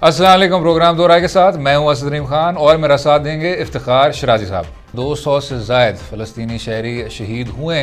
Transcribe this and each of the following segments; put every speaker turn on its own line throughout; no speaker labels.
अस्सलाम वालेकुम। प्रोग्राम दो राय के साथ मैं हूं असद रहीम खान और मेरा साथ देंगे इफ्तिखार शराजी साहब। 200 से ज़ायद फ़लस्तीनी शहरी शहीद हुए।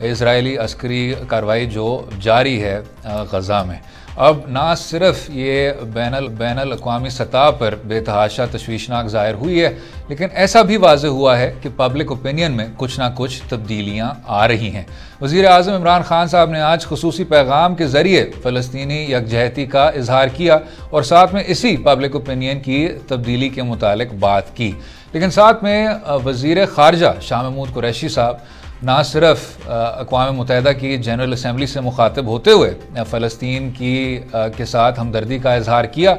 इजरायली अस्करी कार्रवाई जो जारी है गज़ा में, अब ना सिर्फ ये बैनुल अक़वामी सतह पर बेतहाशा तशवीशनाक ज़ाहिर हुई है, लेकिन ऐसा भी वाज़ेह हुआ है कि पब्लिक ओपिनियन में कुछ ना कुछ तब्दीलियाँ आ रही हैं। वज़ीर आज़म इमरान खान साहब ने आज खुसूसी पैगाम के ज़रिए फ़लस्तीनी यकजहती का इजहार किया और साथ में इसी पब्लिक ओपिनियन की तब्दीली के मुतालिक बात की। लेकिन साथ में वज़ीर ख़ारजा शाह महमूद कुरैशी साहब ना सिर्फ अक़वाम मुत्तहिदा की जनरल असम्बली से मुखातिब होते हुए फ़लस्तीन के साथ हमदर्दी का इजहार किया,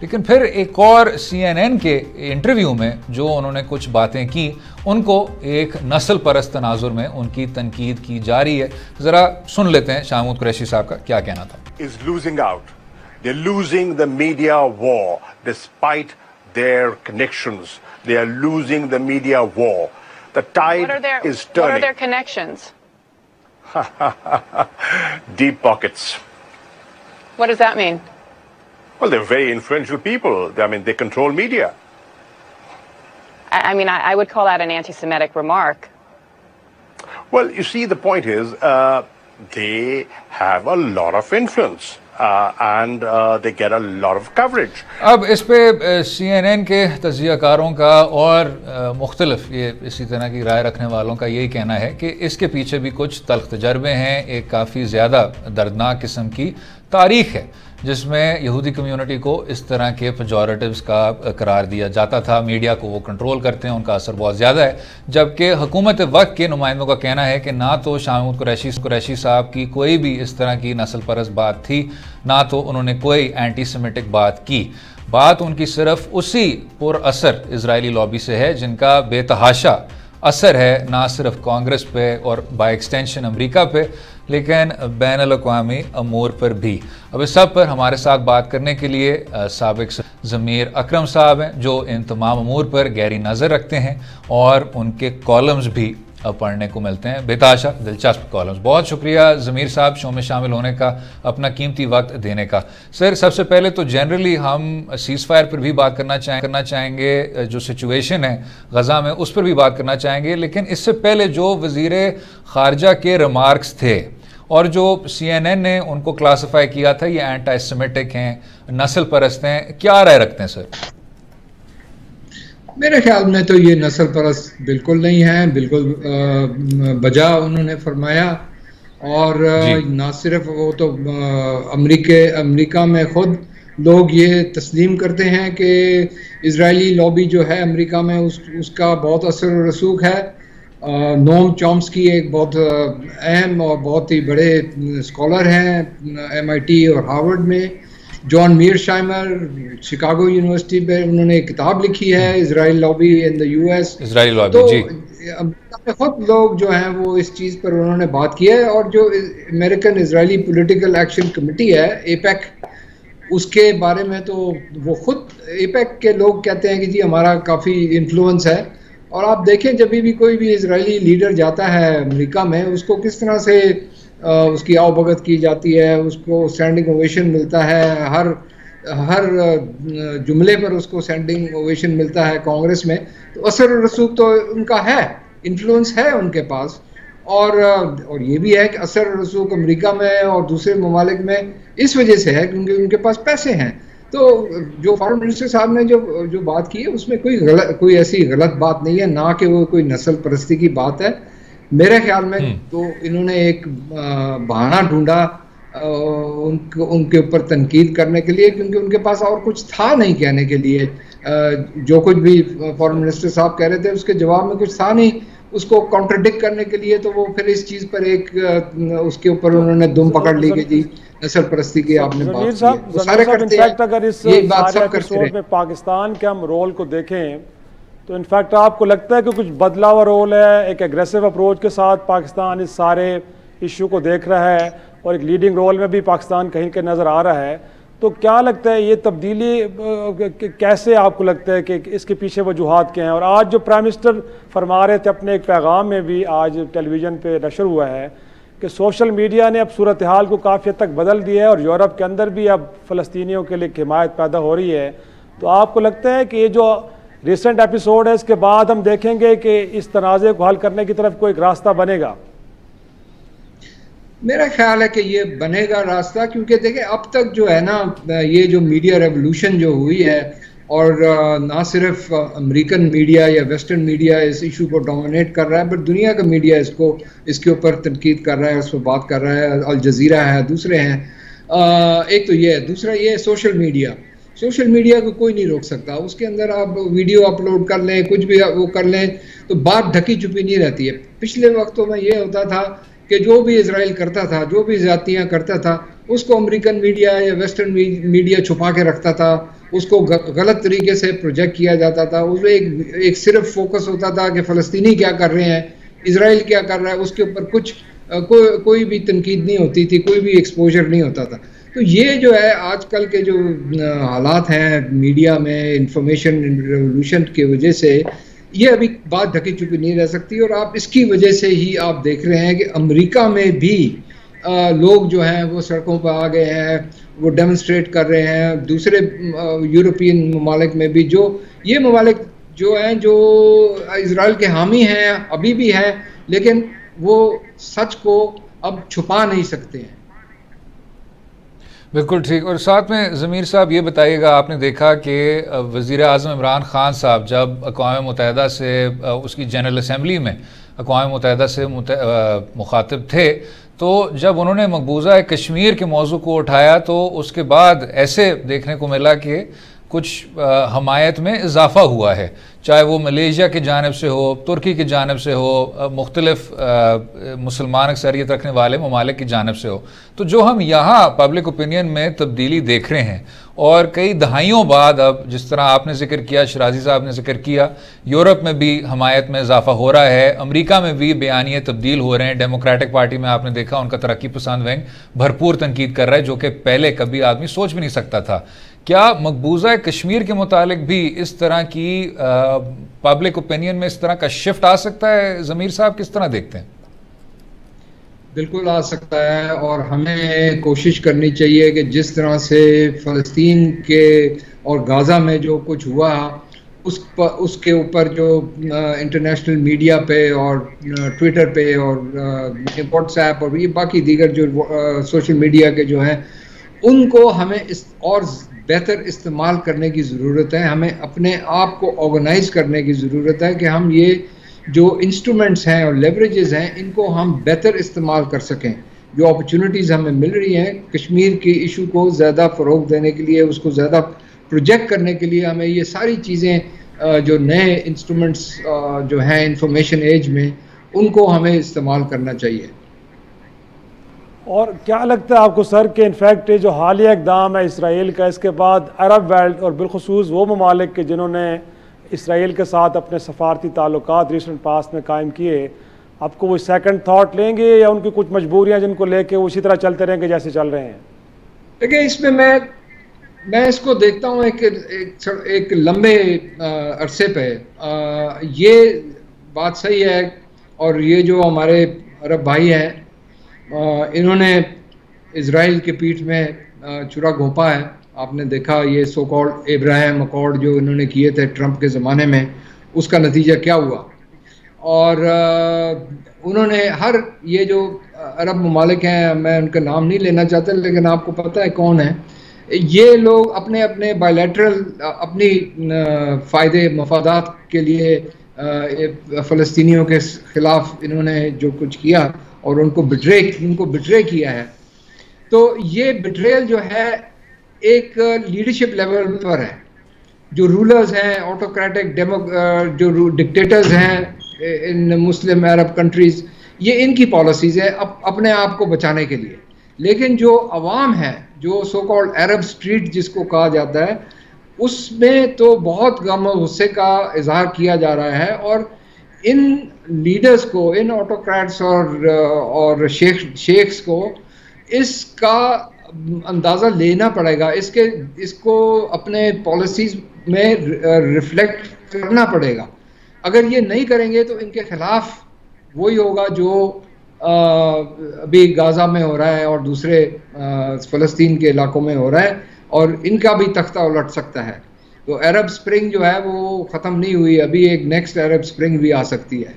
लेकिन फिर एक और CNN के इंटरव्यू में जो उन्होंने कुछ बातें की, उनको एक नस्ल परस्त तनाजुर में उनकी तनकीद की जा रही है। ज़रा सुन लेते हैं शाह महमूद कुरैशी साहब का क्या कहना था।
Is losing out. They're losing the media war despite their connections. They are losing the media war. The tide is turning.
What are their connections?
Deep pockets.
What does that mean?
Well, they're very influential people. I mean, they control media.
I would call that an anti-Semitic remark.
Well, you see, the point is, they have a lot of influence. And they get a lot of coverage.
अब इस पे CNN के तज्ज़ियाकारों का और मुख्तलिफ ये इसी तरह की राय रखने वालों का यही कहना है कि इसके पीछे भी कुछ तल्ख़ तजर्बे हैं। एक काफ़ी ज़्यादा दर्दनाक किस्म की तारीख़ है जिसमें यहूदी कम्युनिटी को इस तरह के पेजोरेटिव्स का करार दिया जाता था। मीडिया को वो कंट्रोल करते हैं, उनका असर बहुत ज़्यादा है, जबकि हुकूमत वक्त के नुमाइंदों का कहना है कि ना तो शाह महमूद कुरैशी साहब की कोई भी इस तरह की नस्ल परस्त बात थी, ना तो उन्होंने कोई एंटी सेमिटिक बात की। बात उनकी सिर्फ उसी पुरअसर इजरायली लॉबी से है जिनका बेतहाशा असर है ना सिर्फ कांग्रेस पे और बाय एक्सटेंशन अमेरिका पे, लेकिन बैनुल अक़वामी अमूर पर भी। अब इस सब पर हमारे साथ बात करने के लिए साबिक ज़मीर अकरम साहब हैं जो इन तमाम अमूर पर गहरी नज़र रखते हैं और उनके कॉलम्स भी पढ़ने को मिलते हैं, बेतहाशा दिलचस्प कॉलम्स। बहुत शुक्रिया ज़मीर साहब शो में शामिल होने का, अपना कीमती वक्त देने का। सर, सबसे पहले तो जनरली हम सीज़ फायर पर भी बात करना चाहेंगे, जो सिचुएशन है गज़ा में उस पर भी बात करना चाहेंगे, लेकिन इससे पहले जो वज़ीर ख़ारजा के रिमार्क्स थे और जो CNN ने उनको क्लासिफाई किया था ये एंटी सेमिटिक हैं, नस्ल परस्त हैं, क्या राय रखते हैं सर?
मेरे ख्याल में तो ये नस्ल परस्त बिल्कुल नहीं है, बिल्कुल बजा उन्होंने फरमाया। और ना सिर्फ वो तो अमेरिका में खुद लोग ये तस्लीम करते हैं कि इजरायली लॉबी जो है अमेरिका में उसका बहुत असर और रसूख है। नोम चॉम्स्की एक बहुत अहम और बहुत ही बड़े स्कॉलर हैं MIT और हार्वर्ड में। जॉन मीरशाइमर शिकागो यूनिवर्सिटी पे उन्होंने एक किताब लिखी है, Israel lobby in the US।
Israeli lobby
तो
जी।
अमेरिका में खुद लोग जो हैं वो इस चीज़ पर उन्होंने बात की है। और जो American Israeli political action committee है AIPAC, उसके बारे में तो वो खुद AIPAC के लोग कहते हैं कि जी हमारा काफ़ी इन्फ्लुएंस है। और आप देखें जब भी कोई भी इजरायली लीडर जाता है अमेरिका में, उसको किस तरह से उसकी आवभगत की जाती है, उसको स्टैंडिंग ओवेशन मिलता है, हर जुमले पर उसको स्टैंडिंग ओवेशन मिलता है कांग्रेस में। तो असर और रसूख तो उनका है, इन्फ्लुएंस है उनके पास। और ये भी है कि असर और रसूख अमेरिका में और दूसरे ममालिक में इस वजह से है क्योंकि उनके पास पैसे हैं। तो जो फॉरेन मिनिस्टर साहब ने जो बात की है उसमें कोई ऐसी गलत बात नहीं है, ना कि वो कोई नस्ल परस्ती की बात है। मेरे ख्याल में तो इन्होंने एक बहाना ढूंढा उनके ऊपर तनकीद करने के लिए, क्योंकि उनके पास और कुछ था नहीं कहने के लिए। जो कुछ भी फॉरेन मिनिस्टर साहब कह रहे थे उसके जवाब में कुछ था नहीं उसको कॉन्ट्रडिक्ट करने के लिए। तो वो फिर इस चीज़ पर उसके ऊपर उन्होंने दुम पकड़ ली कि जी नस्ल परस्ती की आपने बात की। सारे करते हैं,
अगर इस
ये बात सब करते हैं।
में पाकिस्तान के हम रोल को देखें तो इनफैक्ट आपको लगता है कि कुछ बदला हुआ रोल है, एक एग्रेसिव अप्रोच के साथ पाकिस्तान इस सारे इशू को देख रहा है और एक लीडिंग रोल में भी पाकिस्तान कहीं के नज़र आ रहा है। तो क्या लगता है ये तब्दीली कैसे आपको लगता है कि इसके पीछे वजूहात क्या हैं? और आज जो प्राइम मिनिस्टर फरमा रहे थे अपने एक पैगाम में भी आज टेलीविज़न पे नशर हुआ है कि सोशल मीडिया ने अब सूरत हाल को काफ़ी हद तक बदल दिया है और यूरोप के अंदर भी अब फ़लस्तीनियों के लिए हिमायत पैदा हो रही है। तो आपको लगता है कि ये जो रिसेंट एपिसोड है इसके बाद हम देखेंगे कि इस तनाज़े को हल करने की तरफ कोई एक रास्ता बनेगा?
मेरा ख्याल है कि ये बनेगा रास्ता, क्योंकि देखिए अब तक जो है ना, ये जो मीडिया रेवोल्यूशन जो हुई है, और ना सिर्फ अमेरिकन मीडिया या वेस्टर्न मीडिया इस इशू को डोमिनेट कर रहा है, बट दुनिया का मीडिया इसके ऊपर तनकीद कर रहा है, उस पर बात कर रहा है। अल जज़ीरा है, दूसरे हैं। एक तो ये है, दूसरा ये सोशल मीडिया को कोई नहीं रोक सकता। उसके अंदर आप वीडियो अपलोड कर लें, कुछ भी वो कर लें, तो बात ढकी छुपी नहीं रहती है। पिछले वक्तों में ये होता था कि जो भी इजराइल करता था, जो भी ज़्यादतियाँ करता था, उसको अमेरिकन मीडिया या वेस्टर्न मीडिया छुपा के रखता था, उसको गलत तरीके से प्रोजेक्ट किया जाता था। उसमें एक सिर्फ फोकस होता था कि फ़लस्तीनी क्या कर रहे हैं, इजराइल क्या कर रहा है, उसके ऊपर कोई भी तनकीद नहीं होती थी, कोई भी एक्सपोजर नहीं होता था। तो ये जो है आजकल के जो हालात हैं मीडिया में, इंफॉर्मेशन रेवोल्यूशन की वजह से ये अभी बात ढकी छुपी नहीं रह सकती। और आप इसकी वजह से ही आप देख रहे हैं कि अमेरिका में भी लोग जो हैं वो सड़कों पर आ गए हैं, वो डेमोन्स्ट्रेट कर रहे हैं। दूसरे यूरोपियन ममालिक में भी, जो ये ममालिक जो हैं जो इजराइल के हामी हैं, अभी भी हैं, लेकिन वो सच को अब छुपा नहीं सकते हैं।
बिल्कुल ठीक। और साथ में ज़मीर साहब ये बताइएगा, आपने देखा कि वज़ीर आज़म इमरान ख़ान साहब जब अक़वाम मुत्तहिदा से उसकी जनरल असम्बली में अक़वाम मुत्तहिदा से मुखातिब थे, तो जब उन्होंने मकबूजा कश्मीर के मौजू को उठाया तो उसके बाद ऐसे देखने को मिला कि कुछ हमायत में इजाफ़ा हुआ है, चाहे वो मलेशिया की जानिब से हो, तुर्की की जानिब से हो, मुख्तलिफ मुसलमान अक्सरियत रखने वाले ममालिक की जानिब से हो। तो जो हम यहाँ पब्लिक ओपिनियन में तब्दीली देख रहे हैं, और कई दहाइयों बाद अब जिस तरह आपने जिक्र किया, शराजी साहब ने जिक्र किया, यूरोप में भी हमायत में इजाफा हो रहा है, अमेरिका में भी बयानिए तब्दील हो रहे हैं। डेमोक्रेटिक पार्टी में आपने देखा उनका तरक्की पसंद विंग भरपूर तनकीद कर रहा है, जो कि पहले कभी आदमी सोच भी नहीं सकता था। क्या मकबूजा कश्मीर के मुतालिक भी इस तरह की पब्लिक ओपिनियन में इस तरह का शिफ्ट आ सकता है? ज़मीर साहब किस तरह देखते हैं?
बिल्कुल आ सकता है, और हमें कोशिश करनी चाहिए कि जिस तरह से फ़लस्तीन के और गाज़ा में जो कुछ हुआ उसके ऊपर जो इंटरनेशनल मीडिया पे और ट्विटर पे और व्हाट्सएप और ये बाकी दीगर जो सोशल मीडिया के जो हैं, उनको हमें और बेहतर इस्तेमाल करने की ज़रूरत है। हमें अपने आप को ऑर्गेनाइज करने की ज़रूरत है कि हम ये जो इंस्ट्रूमेंट्स हैं और लेवरेजेस हैं, इनको हम बेहतर इस्तेमाल कर सकें। जो अपॉर्चुनिटीज़ हमें मिल रही हैं कश्मीर के इशू को ज़्यादा फ़रोग देने के लिए, उसको ज़्यादा प्रोजेक्ट करने के लिए, हमें ये सारी चीज़ें जो नए इंस्ट्रूमेंट्स जो हैं इंफॉर्मेशन एज में, उनको हमें इस्तेमाल करना चाहिए।
और क्या लगता है आपको सर कि इनफैक्ट जो हालिया इक़दाम है इसराइल का, इसके बाद अरब वर्ल्ड और बिलखुसूस वो ममालिक के जिन्होंने इसराइल के साथ अपने सफारती ताल्लुकात रिसेंट पास्ट में कायम किए, आपको वो सेकंड थाट लेंगे या उनकी कुछ मजबूरियां जिनको लेके उसी तरह चलते रहेंगे जैसे चल रहे हैं?
देखिए, इसमें मैं इसको देखता हूँ एक लंबे अरसे पे। ये बात सही है, और ये जो हमारे अरब भाई हैं, इन्होंने इजराइल के पीठ में छुरा घोंपा है। आपने देखा ये सो कॉल्ड अब्राहम अकॉर्ड जो इन्होंने किए थे ट्रंप के ज़माने में, उसका नतीजा क्या हुआ। और उन्होंने हर ये जो अरब ममालिक हैं, मैं उनका नाम नहीं लेना चाहता, लेकिन आपको पता है कौन है, ये लोग अपने अपने बायलैटरल अपनी फ़ायदे मफादात के लिए फ़लस्तीनियों के ख़िलाफ़ इन्होंने जो कुछ किया और उनको बिट्रे किया है। तो ये बिट्रेयल जो है एक लीडरशिप लेवल पर है। जो रूलर्स हैं, ऑटोक्रेटिक जो डिक्टेटर्स हैं इन मुस्लिम अरब कंट्रीज़, ये इनकी पॉलिसीज़ है अपने आप को बचाने के लिए। लेकिन जो अवाम है, जो सो कॉल्ड अरब स्ट्रीट जिसको कहा जाता है, उसमें तो बहुत गम और गुस्से का इजहार किया जा रहा है। और इन लीडर्स को, इन ऑटोक्रेट्स और शेख्स को इसका अंदाज़ा लेना पड़ेगा, इसको अपने पॉलिसीज़ में रिफ्लेक्ट करना पड़ेगा। अगर ये नहीं करेंगे तो इनके ख़िलाफ़ वही होगा जो अभी गाज़ा में हो रहा है और दूसरे फ़लस्तीन के इलाकों में हो रहा है, और इनका भी तख्ता उलट सकता है। तो अरब स्प्रिंग जो है वो ख़त्म नहीं हुई, अभी एक नेक्स्ट अरब स्प्रिंग भी आ सकती है।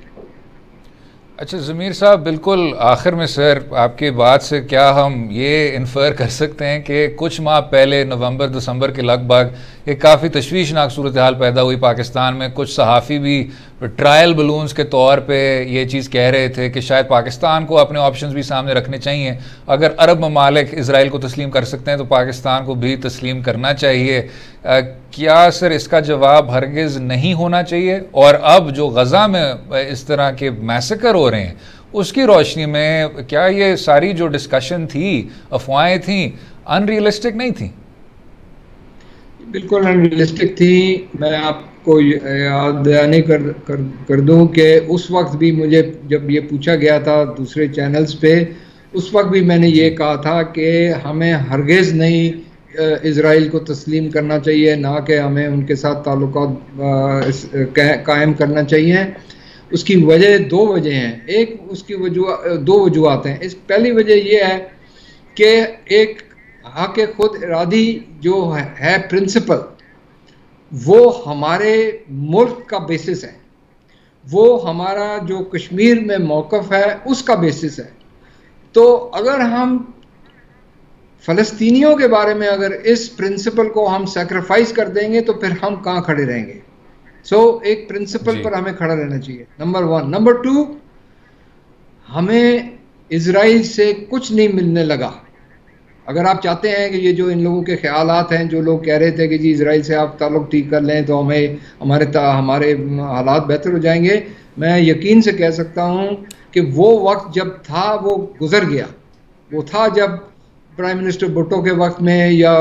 अच्छा ज़मीर साहब, बिल्कुल आखिर में सर आपकी बात से क्या हम ये इन्फर कर सकते हैं कि कुछ माह पहले नवंबर दिसंबर के लगभग एक काफ़ी तशवीशनाक सूरत हाल पैदा हुई पाकिस्तान में। कुछ सहाफ़ी भी ट्रायल बलून्स के तौर पे ये चीज़ कह रहे थे कि शायद पाकिस्तान को अपने ऑप्शंस भी सामने रखने चाहिए, अगर अरब ममालिक इसराइल को तस्लीम कर सकते हैं तो पाकिस्तान को भी तस्लीम करना चाहिए। क्या सर इसका जवाब हरगिज़ नहीं होना चाहिए? और अब जो गज़ा में इस तरह के मैसेकर हो रहे हैं उसकी रोशनी में क्या ये सारी जो डिस्कशन थी, अफवाहें थी, अनरियलिस्टिक नहीं थी?
बिल्कुल अनरियलिस्टिक थी। मैं आपको याद दहानी कर दूं कि उस वक्त भी मुझे जब ये पूछा गया था दूसरे चैनल्स पे, उस वक्त भी मैंने ये कहा था कि हमें हरगिज़ नहीं इज़राइल को तस्लीम करना चाहिए, ना कि हमें उनके साथ ताल्लुकात कायम करना चाहिए। उसकी वजह दो वजह हैं। एक उसकी दो वजूहत हैं। इस पहली वजह ये है कि एक हक खुद इरादी जो है प्रिंसिपल, वो हमारे मुल्क का बेसिस है, वो हमारा जो कश्मीर में मौक़िफ़ है उसका बेसिस है। तो अगर हम फ़लस्तीनियों के बारे में अगर इस प्रिंसिपल को हम सेक्रीफाइस कर देंगे तो फिर हम कहाँ खड़े रहेंगे? एक प्रिंसिपल पर हमें खड़ा रहना चाहिए, नंबर 1। नंबर 2, हमें इज़राइल से कुछ नहीं मिलने लगा। अगर आप चाहते हैं कि ये जो इन लोगों के ख्यालात हैं, जो लोग कह रहे थे कि जी इज़राइल से आप ताल्लुक़ ठीक कर लें तो हमारे हालात बेहतर हो जाएंगे, मैं यकीन से कह सकता हूँ कि वो वक्त जब था वो गुज़र गया। वो था जब प्राइम मिनिस्टर भुट्टो के वक्त में या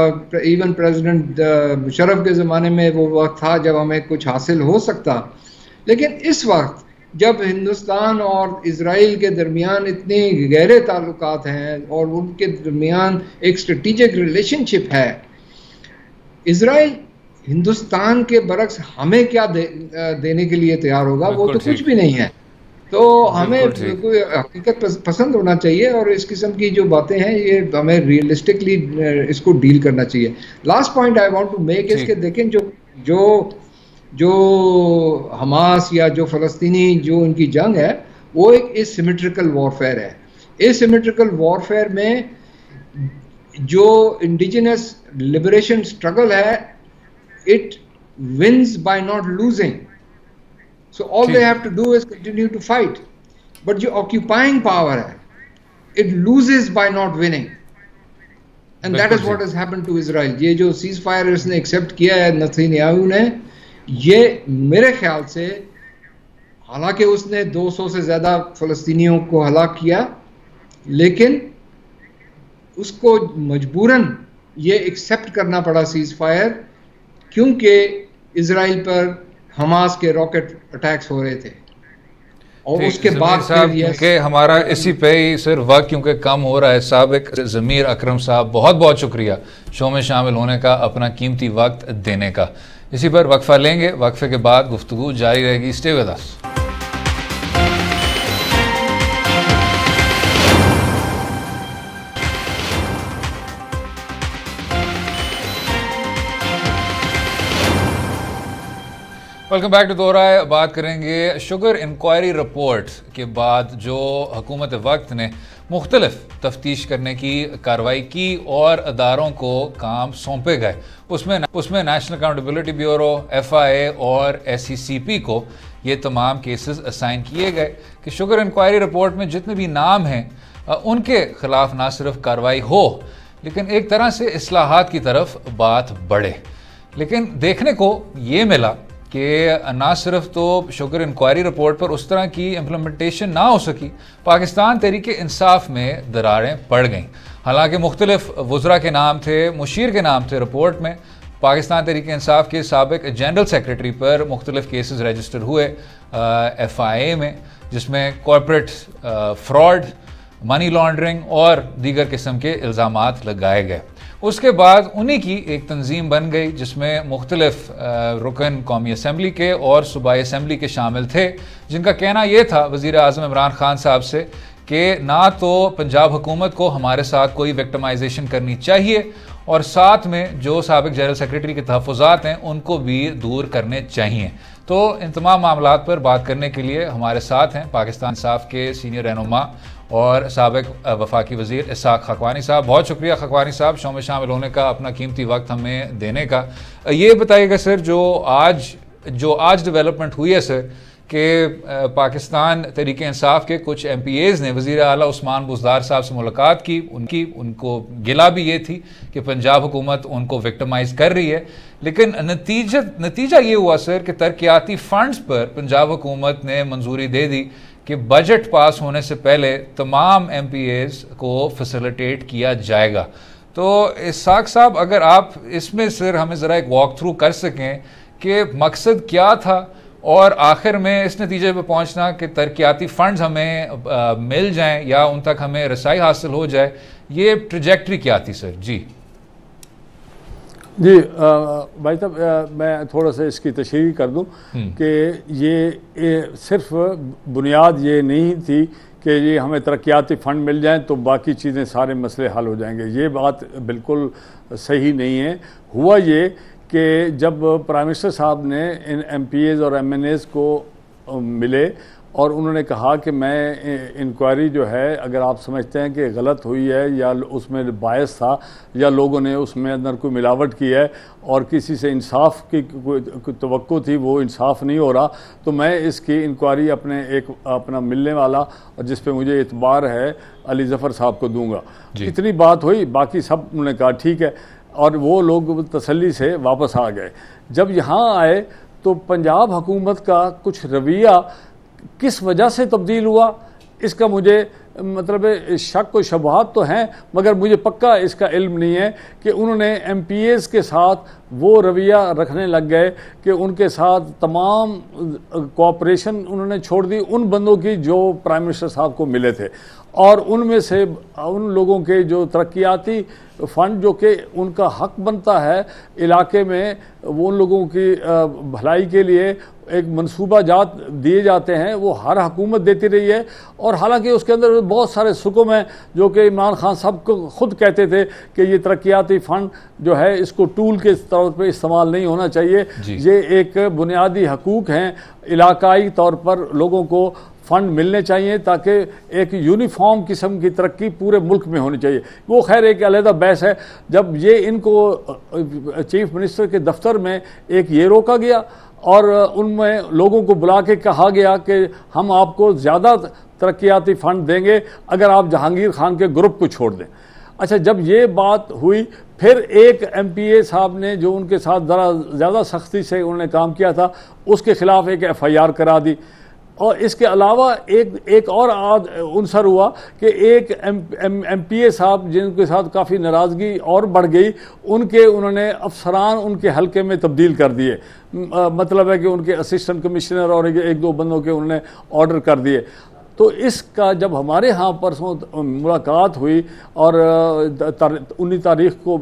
इवन प्रेसिडेंट मुशर्रफ के ज़माने में वो वक्त था जब हमें कुछ हासिल हो सकता। लेकिन इस वक्त जब हिंदुस्तान और इज़राइल के दरमियान इतने गहरे ताल्लुकात हैं और उनके दरमियान एक स्ट्रेटिजिक रिलेशनशिप है, इज़राइल हिंदुस्तान के बरक्स हमें क्या देने के लिए तैयार होगा? वो तो कुछ भी नहीं है। तो हमें कोई हकीकत पसंद होना चाहिए और इस किस्म की जो बातें हैं ये हमें रियलिस्टिकली इसको डील करना चाहिए। Last point I want to make इसके देखें, जो हमास या जो फ़लस्तीनी जो उनकी जंग है वो एक एसिमेट्रिकल वॉरफेयर है। एसिमेट्रिकल वॉरफेयर में जो इंडिजिनस लिबरेशन स्ट्रगल है, it wins by not losing. So all they have to do is continue to fight. But जो occupying power है, it loses by not winning. And that is what has happened to Israel. ये जो ceasefire इसने accept किया है Netanyahu ने, ये मेरे ख्याल से, हालांकि उसने 200 से ज़्यादा फ़लस्तीनियों को हलाक किया, लेकिन उसको मजबूरन ये एक्सेप्ट करना पड़ा ceasefire, क्योंकि इज़राइल पर हमास के रॉकेट अटैक्स हो रहे थे। और उसके बाद
क्योंकि हमारा इसी पे ही सिर्फ वक्त क्योंकि कम हो रहा है, साबिक ज़मीर अकरम साहब बहुत बहुत शुक्रिया शो में शामिल होने का, अपना कीमती वक्त देने का। इसी पर वक्फा लेंगे, वक्फे के बाद गुफ्तगू जारी रहेगी। Stay with us. Welcome back to Do Raaye. बात करेंगे शुगर इंक्वायरी रिपोर्ट के बाद जो हुकूमत वक्त ने मुख्तलिफ तफ्तीश करने की कार्रवाई की और अदारों को काम सौंपे गए। उसमें नेशनल अकाउंटेबिलिटी ब्यूरो, FIA और SECP को ये तमाम केसेस असाइन किए गए कि शुगर इंक्वायरी रिपोर्ट में जितने भी नाम हैं उनके खिलाफ ना सिर्फ कार्रवाई हो, लेकिन एक तरह से इस्लाहात की तरफ बात बढ़े। लेकिन देखने को ये मिला कि ना सिर्फ तो शुगर इंक्वायरी रिपोर्ट पर उस तरह की इम्प्लीमेंटेशन ना हो सकी, पाकिस्तान तहरीक इंसाफ में दरारें पड़ गईं। हालांकि मुख्तलिफ वज़रा के नाम थे, मुशीर के नाम थे रिपोर्ट में। पाकिस्तान तहरीक इंसाफ के साबिक जनरल सेक्रेटरी पर मुख्तलिफ केसेस रजिस्टर हुए FIA में, जिसमें कॉर्पोरेट फ्रॉड, मनी लॉन्ड्रिंग और दीगर किस्म के इल्ज़ामात लगाए गए। उसके बाद उन्हीं की एक तंजीम बन गई जिसमें मुख्तलिफ रुकन कौमी असम्बली के और सूबाई असम्बली के शामिल थे, जिनका कहना यह था वज़ीर आज़म इमरान खान साहब से कि ना तो पंजाब हुकूमत को हमारे साथ कोई विक्टिमाइजेशन करनी चाहिए और साथ में जो साबिक जनरल सेक्रेटरी के तहफ़्फ़ुज़ात हैं उनको भी दूर करने चाहिए। तो इन तमाम मामलात पर बात करने के लिए हमारे साथ हैं पाकिस्तान इंसाफ के सीनियर रहनुमा और साबिक वफाकी वज़ीर इसहाक़ खक़वानी साहब। बहुत शुक्रिया खक़वानी साहब शो में शामिल होने का, अपना कीमती वक्त हमें देने का। ये बताइएगा सर, जो आज डेवलपमेंट हुई है सर कि पाकिस्तान तहरीक इंसाफ के कुछ MPAs ने वज़ीर आला उस्मान बुज़दार साहब से मुलाकात की, उनको गिला भी ये थी कि पंजाब हुकूमत उनको विक्टिमाइज़ कर रही है, लेकिन नतीजा ये हुआ सर कि तरक्याती फ़ंड्स पर पंजाब हुकूमत ने मंजूरी दे दी कि बजट पास होने से पहले तमाम MPAs को फैसिलिटेट किया जाएगा। तो इसहाक़ साहब, अगर आप इसमें सर हमें ज़रा एक वॉक थ्रू कर सकें कि मकसद क्या था और आखिर में इस नतीजे पर पहुंचना कि तरक्याती फ़ंड्स हमें मिल जाएं या उन तक हमें रसाई हासिल हो जाए, ये ट्रैजेक्टरी क्या थी सर? जी
भाई साहब, मैं थोड़ा सा इसकी तशरीह कर दूं कि ये सिर्फ बुनियाद ये नहीं थी कि ये हमें तरक्याती फ़ंड मिल जाएं तो बाकी चीज़ें सारे मसले हल हो जाएंगे। ये बात बिल्कुल सही नहीं है। हुआ ये कि जब प्राइम मिनिस्टर साहब ने इन MPAs और MNAs को मिले और उन्होंने कहा कि मैं इंक्वायरी जो है, अगर आप समझते हैं कि गलत हुई है या उसमें बायस था या लोगों ने उसमें अंदर कोई मिलावट की है और किसी से इंसाफ की कोई तवक्को थी, वो इंसाफ नहीं हो रहा, तो मैं इसकी इंक्वायरी अपना मिलने वाला और जिस पे मुझे इतबार है अली ज़फ़र साहब को दूंगा। इतनी बात हुई, बाकी सब उन्होंने कहा ठीक है और वो लोग तसल्ली से वापस आ गए। जब यहाँ आए तो पंजाब हुकूमत का कुछ रवैया किस वजह से तब्दील हुआ, इसका मुझे मतलब शक व शबहात तो हैं, मगर मुझे पक्का इसका इल्म नहीं है कि उन्होंने MPAs के साथ वो रवैया रखने लग गए कि उनके साथ तमाम कोऑपरेशन उन्होंने छोड़ दी उन बंदों की जो प्राइम मिनिस्टर साहब को मिले थे, और उनमें से उन लोगों के जो तरक्याती फ़ंड जो कि उनका हक बनता है इलाके में, वो उन लोगों की भलाई के लिए एक मनसूबा जात दिए जाते हैं, वो हर हुकूमत देती रही है। और हालांकि उसके अंदर बहुत सारे सुकुम हैं जो कि इमरान खान साहब को ख़ुद कहते थे कि ये तरक्याती फ़ंड जो है इसको टूल के तौर पर इस्तेमाल नहीं होना चाहिए, ये एक बुनियादी हकूक़ हैं, इलाकाई तौर पर लोगों को फ़ंड मिलने चाहिए ताकि एक यूनिफॉर्म किस्म की तरक्की पूरे मुल्क में होनी चाहिए। वो खैर एक अलहदा बहस है। जब ये इनको चीफ मिनिस्टर के दफ्तर में ये रोका गया और उनमें लोगों को बुला के कहा गया कि हम आपको ज़्यादा तरक्याती फ़ंड देंगे अगर आप जहांगीर खान के ग्रुप को छोड़ दें। अच्छा, जब ये बात हुई फिर एक MPA साहब ने जो उनके साथ ज़रा ज़्यादा सख्ती से उन्होंने काम किया था उसके ख़िलाफ़ एक FIR करा दी। और इसके अलावा एक और उनसर हुआ कि एक MPA साहब जिनके साथ काफ़ी नाराज़गी और बढ़ गई, उन्होंने अफसरान उनके हलके में तब्दील कर दिए। मतलब है कि उनके असिस्टेंट कमिश्नर और एक दो बंदों के उन्होंने ऑर्डर कर दिए। तो इसका जब हमारे यहाँ परसों मुलाकात हुई और 19 तारीख को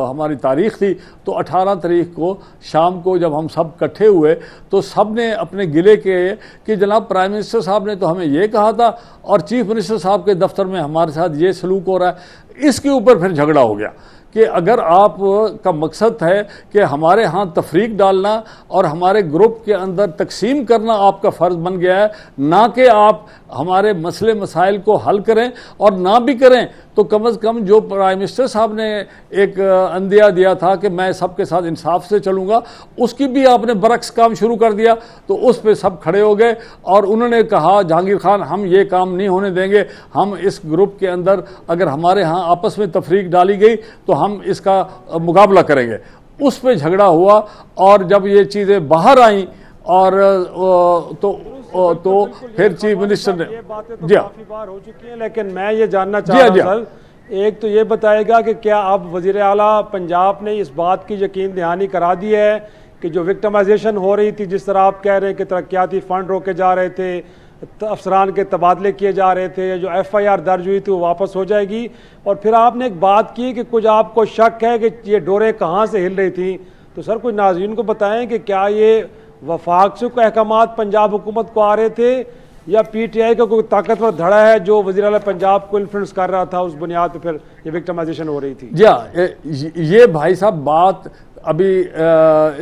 हमारी तारीख थी, तो 18 तारीख को शाम को जब हम सब इकट्ठे हुए तो सब ने अपने गिले किए कि जनाब प्राइम मिनिस्टर साहब ने तो हमें ये कहा था और चीफ मिनिस्टर साहब के दफ्तर में हमारे साथ ये सलूक हो रहा है। इसके ऊपर फिर झगड़ा हो गया कि अगर आप का मकसद है कि हमारे यहाँ तफरीक डालना और हमारे ग्रुप के अंदर तकसीम करना आपका फ़र्ज़ बन गया है, ना कि आप हमारे मसले मसाइल को हल करें, और ना भी करें तो कम अज़ कम जो प्राइम मिनिस्टर साहब ने एक अंदिया दिया था कि मैं सबके साथ इंसाफ से चलूँगा, उसकी भी आपने बरक्स काम शुरू कर दिया। तो उस पर सब खड़े हो गए और उन्होंने कहा जहांगीर खान हम ये काम नहीं होने देंगे, हम इस ग्रुप के अंदर अगर हमारे यहाँ आपस में तफरीक डाली गई तो हम इसका मुकाबला करेंगे। उस पर झगड़ा हुआ और जब ये चीज़ें बाहर आईं और तो फिर चीफ मिनिस्टर ने
ये बातें तो काफी बार हो चुकी हैं, लेकिन मैं ये जानना चाह रहा हूं सर, एक तो ये बताएगा कि क्या अब वज़ीर आला पंजाब ने इस बात की यकीन दहानी करा दी है कि जो विक्टिमाइजेशन हो रही थी, जिस तरह आप कह रहे हैं कि तरक्याती फ़ंड रोके जा रहे थे, अफसरान के तबादले किए जा रहे थे, जो FIR दर्ज हुई थी वो वापस हो जाएगी। और फिर आपने एक बात की कि कुछ आपको शक है कि ये डोरें कहाँ से हिल रही थी, तो सर कुछ नाज़रीन को बताएं कि क्या ये वफाक से कोई अहकामात पंजाब हुकूमत को आ रहे थे या पीटीआई का कोई ताकतवर धड़ा है जो वज़ीर आला पंजाब को इन्फ्लुएंस कर रहा था, उस बुनियाद पर फिर ये विक्टिमाइजेशन हो रही थी?
जी हाँ, ये भाई साहब बात अभी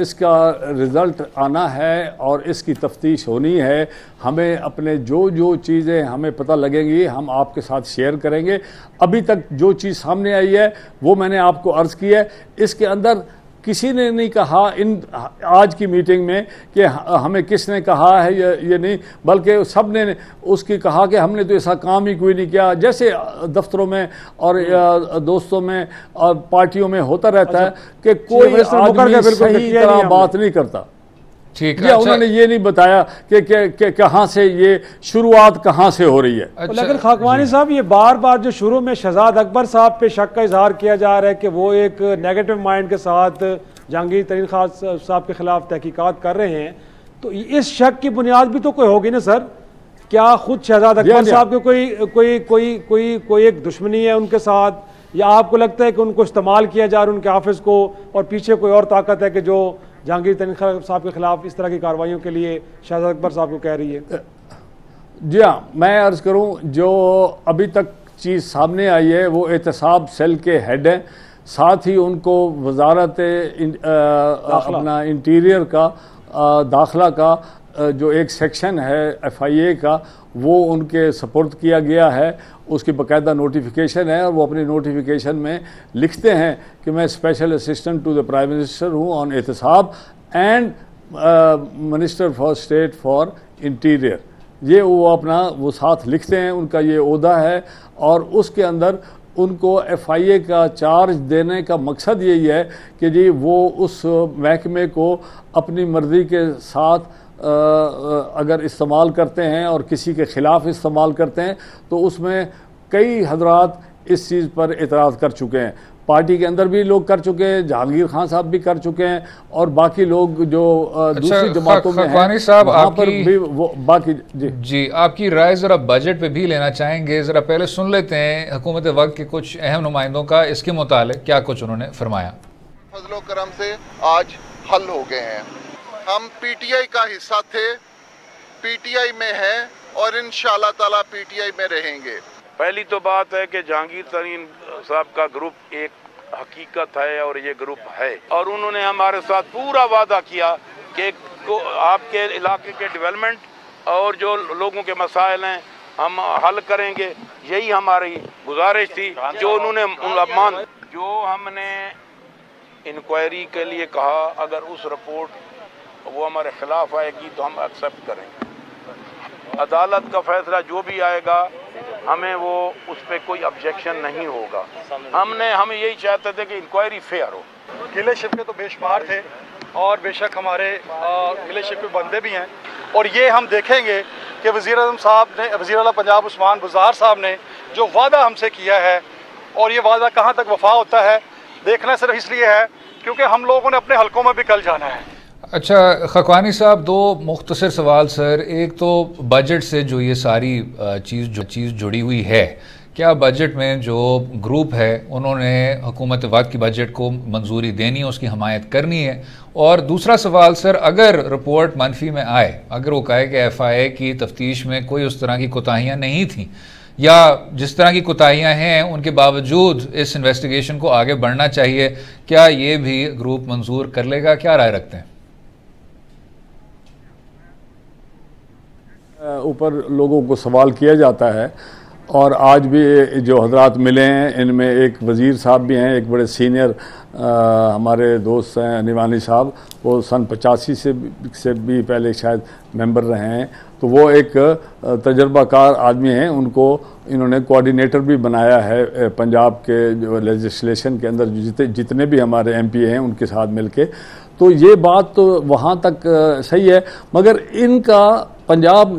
इसका रिज़ल्ट आना है और इसकी तफ्तीश होनी है। हमें अपने जो चीज़ें हमें पता लगेंगी हम आपके साथ शेयर करेंगे। अभी तक जो चीज़ सामने आई है वो मैंने आपको अर्ज़ की है। इसके अंदर किसी ने नहीं कहा इन आज की मीटिंग में कि हमें किसने कहा है ये नहीं, बल्कि सब ने उसकी कहा कि हमने तो ऐसा काम ही कोई नहीं किया, जैसे दफ्तरों में और दोस्तों में और पार्टियों में होता रहता है कि कोई आदमी सही तरह बात नहीं करता।
ठीक
है, उन्होंने ये नहीं बताया कि कहाँ से ये शुरुआत कहाँ से हो रही है।
अच्छा, लेकिन खाकवानी साहब ये बार बार जो शुरू में शहजाद अकबर साहब पे शक का इजहार किया जा रहा है कि वो एक नेगेटिव माइंड के साथ जहांगीर तरीन खान साहब के खिलाफ तहकीकात कर रहे हैं, तो इस शक की बुनियाद भी तो कोई होगी ना सर? क्या खुद शहजाद अकबर साहब के कोई एक दुश्मनी है उनके साथ, या आपको लगता है कि उनको इस्तेमाल किया जा रहा है उनके ऑफिस को, और पीछे कोई और ताकत है कि जो जहांगीर तरीन खान साहब के खिलाफ इस तरह की कार्रवाइयों के लिए शहजाद अकबर साहब को कह रही है?
जी हाँ, मैं अर्ज़ करूँ जो अभी तक चीज़ सामने आई है वो एहतसाब सेल के हेड हैं, साथ ही उनको वजारत अपना इंटीरियर का दाखिला का जो एक सेक्शन है FIA का वो उनके सपुर्द किया गया है। उसकी बाकायदा नोटिफिकेशन है और वो अपनी नोटिफिकेशन में लिखते हैं कि मैं special assistant to the prime minister हूँ on ehtesab and minister for state for interior. ये वो अपना वो साथ लिखते हैं, उनका ये ओहदा है। और उसके अंदर उनको FIA का चार्ज देने का मकसद यही है कि जी वो उस महकमे को अपनी मर्ज़ी के साथ अगर इस्तेमाल करते हैं और किसी के ख़िलाफ़ इस्तेमाल करते हैं, तो उसमें कई हजरात इस चीज़ पर एतराज़ कर चुके हैं। पार्टी के अंदर भी लोग कर चुके हैं, जहांगीर खान साहब भी कर चुके हैं, और बाकी लोग जो दूसरी जमातों में हैं
साहब
वहाँ पर भी वो बाकी
जी आपकी राय ज़रा बजट पे भी लेना चाहेंगे। ज़रा पहले सुन लेते हैं हुकूमत वक्त के कुछ अहम नुमाइंदों का, इसके मुतालिक क्या कुछ उन्होंने फरमाया।
फजलो करम से आज हल हो गए हैं। हम PTI का हिस्सा थे, PTI में हैं और इंशाअल्लाह ताला PTI में रहेंगे।
पहली तो बात है कि जहांगीर तरीन साहब का ग्रुप एक हकीकत है और ये ग्रुप है, और उन्होंने हमारे साथ पूरा वादा किया कि आपके इलाके के डेवलपमेंट और जो लोगों के मसाइल हैं हम हल करेंगे। यही हमारी गुजारिश थी जो उन्होंने मान, जो हमने इंक्वायरी के लिए कहा, अगर उस रिपोर्ट वो हमारे खिलाफ आएगी तो हम एक्सेप्ट करेंगे। अदालत का फैसला जो भी आएगा हमें वो उस पर कोई ऑब्जेक्शन नहीं होगा। हम यही चाहते थे कि इंक्वायरी फेयर हो।
गिले शिकवे तो बेशुमार थे और बेशक हमारे गिले शिकवे बंदे भी हैं, और ये हम देखेंगे कि वज़ीर आज़म साहब ने, वज़ीर आला पंजाब उस्मान बुज़दार साहब ने जो वादा हमसे किया है, और ये वादा कहाँ तक वफा होता है देखना सिर्फ इसलिए है क्योंकि हम लोगों ने अपने हलकों में भी कल जाना है।
अच्छा खकवानी साहब, दो मुख्तसर सवाल सर। एक तो बजट से जो ये सारी चीज़ जुड़ी हुई है, क्या बजट में जो ग्रुप है उन्होंने हुकूमत वक्त की बजट को मंजूरी देनी है, उसकी हमायत करनी है? और दूसरा सवाल सर, अगर रिपोर्ट मनफी में आए, अगर वो कहे कि FIA की तफ्तीश में कोई उस तरह की कोताहियाँ नहीं थी, या जिस तरह की कोताहियाँ हैं उनके बावजूद इस इन्वेस्टिगेशन को आगे बढ़ना चाहिए, क्या ये भी ग्रुप मंजूर कर लेगा? क्या राय रखते हैं?
ऊपर लोगों को सवाल किया जाता है, और आज भी जो हजरात मिले हैं इनमें एक वज़ीर साहब भी हैं, एक बड़े सीनियर हमारे दोस्त हैं निवानी साहब, वो सन 85 से भी पहले शायद मेंबर रहे हैं, तो वो एक तजर्बाकार आदमी हैं। उनको इन्होंने कोऑर्डिनेटर भी बनाया है पंजाब के जो लेजिस्लेशन के अंदर जितने भी हमारे MP हैं उनके साथ मिलके। तो ये बात तो वहाँ तक सही है, मगर इनका पंजाब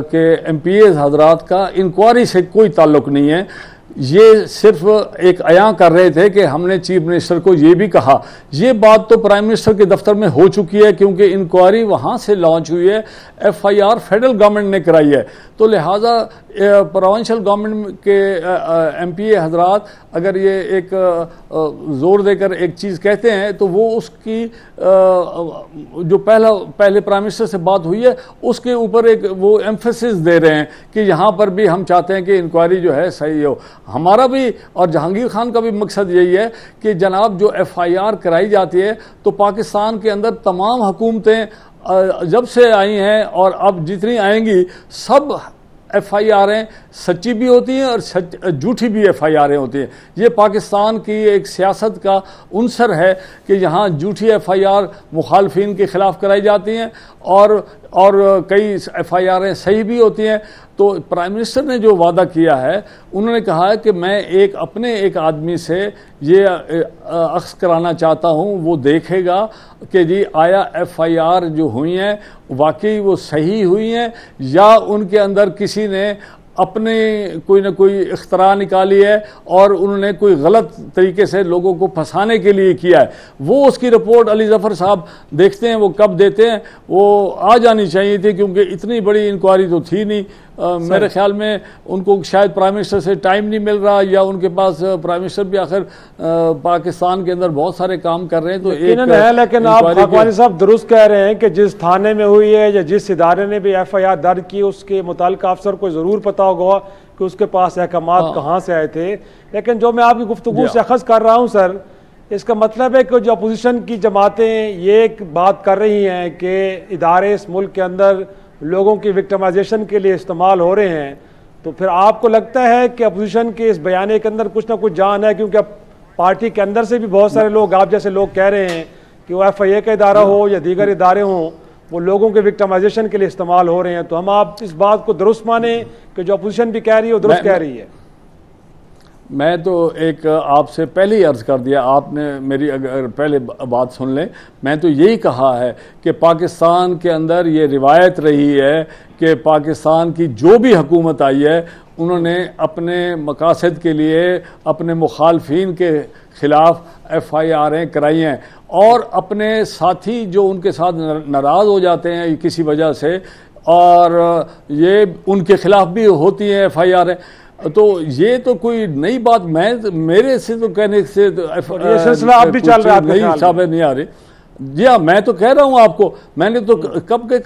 के MPs हजरात का इंक्वायरी से कोई ताल्लुक़ नहीं है। ये सिर्फ एक अयां कर रहे थे कि हमने चीफ मिनिस्टर को ये भी कहा। ये बात तो प्राइम मिनिस्टर के दफ्तर में हो चुकी है, क्योंकि इंक्वायरी वहाँ से लॉन्च हुई है, FIR फेडरल गवर्नमेंट ने कराई है। तो लिहाजा प्रोविंशियल गवर्नमेंट के MPA हजरात अगर ये एक ज़ोर देकर एक चीज़ कहते हैं, तो वो उसकी जो पहले प्राइम मिनिस्टर से बात हुई है उसके ऊपर एक वो एम्फेसिस दे रहे हैं कि यहाँ पर भी हम चाहते हैं कि इंक्वायरी जो है सही हो। हमारा भी और जहांगीर खान का भी मकसद यही है कि जनाब जो FIR कराई जाती है, तो पाकिस्तान के अंदर तमाम हुकूमतें जब से आई हैं और अब जितनी आएंगी सब FIR सच्ची भी होती हैं और झूठी भी FIR होती हैं। ये पाकिस्तान की एक सियासत का उनसर है कि यहाँ झूठी FIR मुखालफिन के ख़िलाफ़ कराई जाती हैं और कई FIR सही भी होती हैं। तो प्राइम मिनिस्टर ने जो वादा किया है, उन्होंने कहा है कि मैं अपने एक आदमी से ये अक्स कराना चाहता हूँ, वो देखेगा कि जी आया FIR जो हुई हैं वाकई वो सही हुई हैं या उनके अंदर किसी ने अपने कोई ना कोई इख्तरा निकाली है और उन्होंने कोई गलत तरीके से लोगों को फंसाने के लिए किया है। वो उसकी रिपोर्ट अली ज़फ़र साहब देखते हैं, वो कब देते हैं, वो आ जानी चाहिए थी, क्योंकि इतनी बड़ी इंक्वायरी तो थी नहीं। मेरे ख्याल में उनको शायद प्राइम मिनिस्टर से टाइम नहीं मिल रहा, या उनके पास प्राइम मिनिस्टर भी आखिर पाकिस्तान के अंदर बहुत सारे काम कर रहे हैं। तो
लेकिन आप खाकवानी साहब दुरुस्त कह रहे हैं कि जिस थाने में हुई है या जिस इदारे ने भी FIR दर्ज की, उसके मुताल्लिक़ अफसर को ज़रूर पता होगा कि उसके पास अहकामात कहाँ से आए थे। लेकिन जो मैं आपकी गुफ्तगू से अखज़ कर रहा हूँ सर, इसका मतलब है कि जो अपोजिशन की जमातें ये एक बात कर रही हैं कि इदारे इस मुल्क के अंदर लोगों की विक्टिमाइजेशन के लिए इस्तेमाल हो रहे हैं, तो फिर आपको लगता है कि अपोजिशन के इस बयाने के अंदर कुछ ना कुछ जान है? क्योंकि अब पार्टी के अंदर से भी बहुत सारे लोग, आप जैसे लोग कह रहे हैं कि वो FIA का इदारा हो या दीगर इदारे हों, वो लोगों के विक्टिमाइजेशन के लिए इस्तेमाल हो रहे हैं। तो हम आप इस बात को दुरुस्त माने कि जो अपोजिशन भी कह रही है वो दुरुस्त कह रही है?
मैं तो एक आपसे पहले ही अर्ज़ कर दिया, आपने मेरी अगर पहले बात सुन लें, मैं तो यही कहा है कि पाकिस्तान के अंदर ये रिवायत रही है कि पाकिस्तान की जो भी हुकूमत आई है उन्होंने अपने मकासद के लिए अपने मुखालफिन के ख़िलाफ़ FIR कराई हैं और अपने साथी जो उनके साथ नाराज़ हो जाते हैं किसी वजह से, और ये उनके ख़िलाफ़ भी होती हैं FIR। तो ये तो कोई नई बात मेरे से तो कहने से तो
ये सिलसिला अब भी चल रहा है,
नई साबित नहीं आ रही। जी हाँ, मैं तो कह रहा हूँ आपको, मैंने तो कब के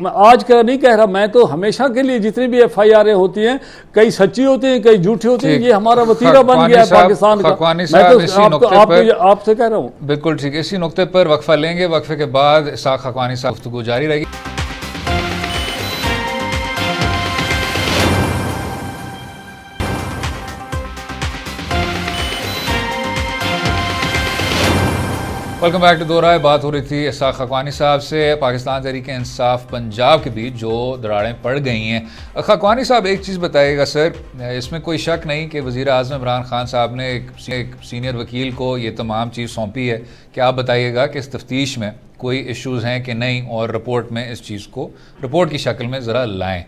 आज का नहीं कह रहा, मैं तो हमेशा के लिए जितनी भी FIR होती हैं, कई सच्ची होती हैं कई झूठी होती हैं, ये हमारा वतीरा बन गया है पाकिस्तान का। मैं तो आपसे कह रहा हूँ।
बिल्कुल ठीक है, इसी नुक्ते पर वक्फा लेंगे, वक्फे के बाद इसाक खाकवानी साहब गुफ्तगू जारी रहेगी। वेलकम बैक टू दो राय। बात हो रही थी इसाक खाकवानी साहब से पाकिस्तान तहरीक इंसाफ पंजाब के बीच जो दरारें पड़ गई हैं। खाकवानी साहब एक चीज़ बताइएगा सर, इसमें कोई शक नहीं कि वज़ीर आज़म इमरान खान साहब ने एक सीनियर वकील को ये तमाम चीज़ सौंपी है कि आप बताइएगा कि इस तफ्तीश में कोई इश्यूज़ हैं कि नहीं, और रिपोर्ट में इस चीज़ को रिपोर्ट की शक्ल में ज़रा लाएँ।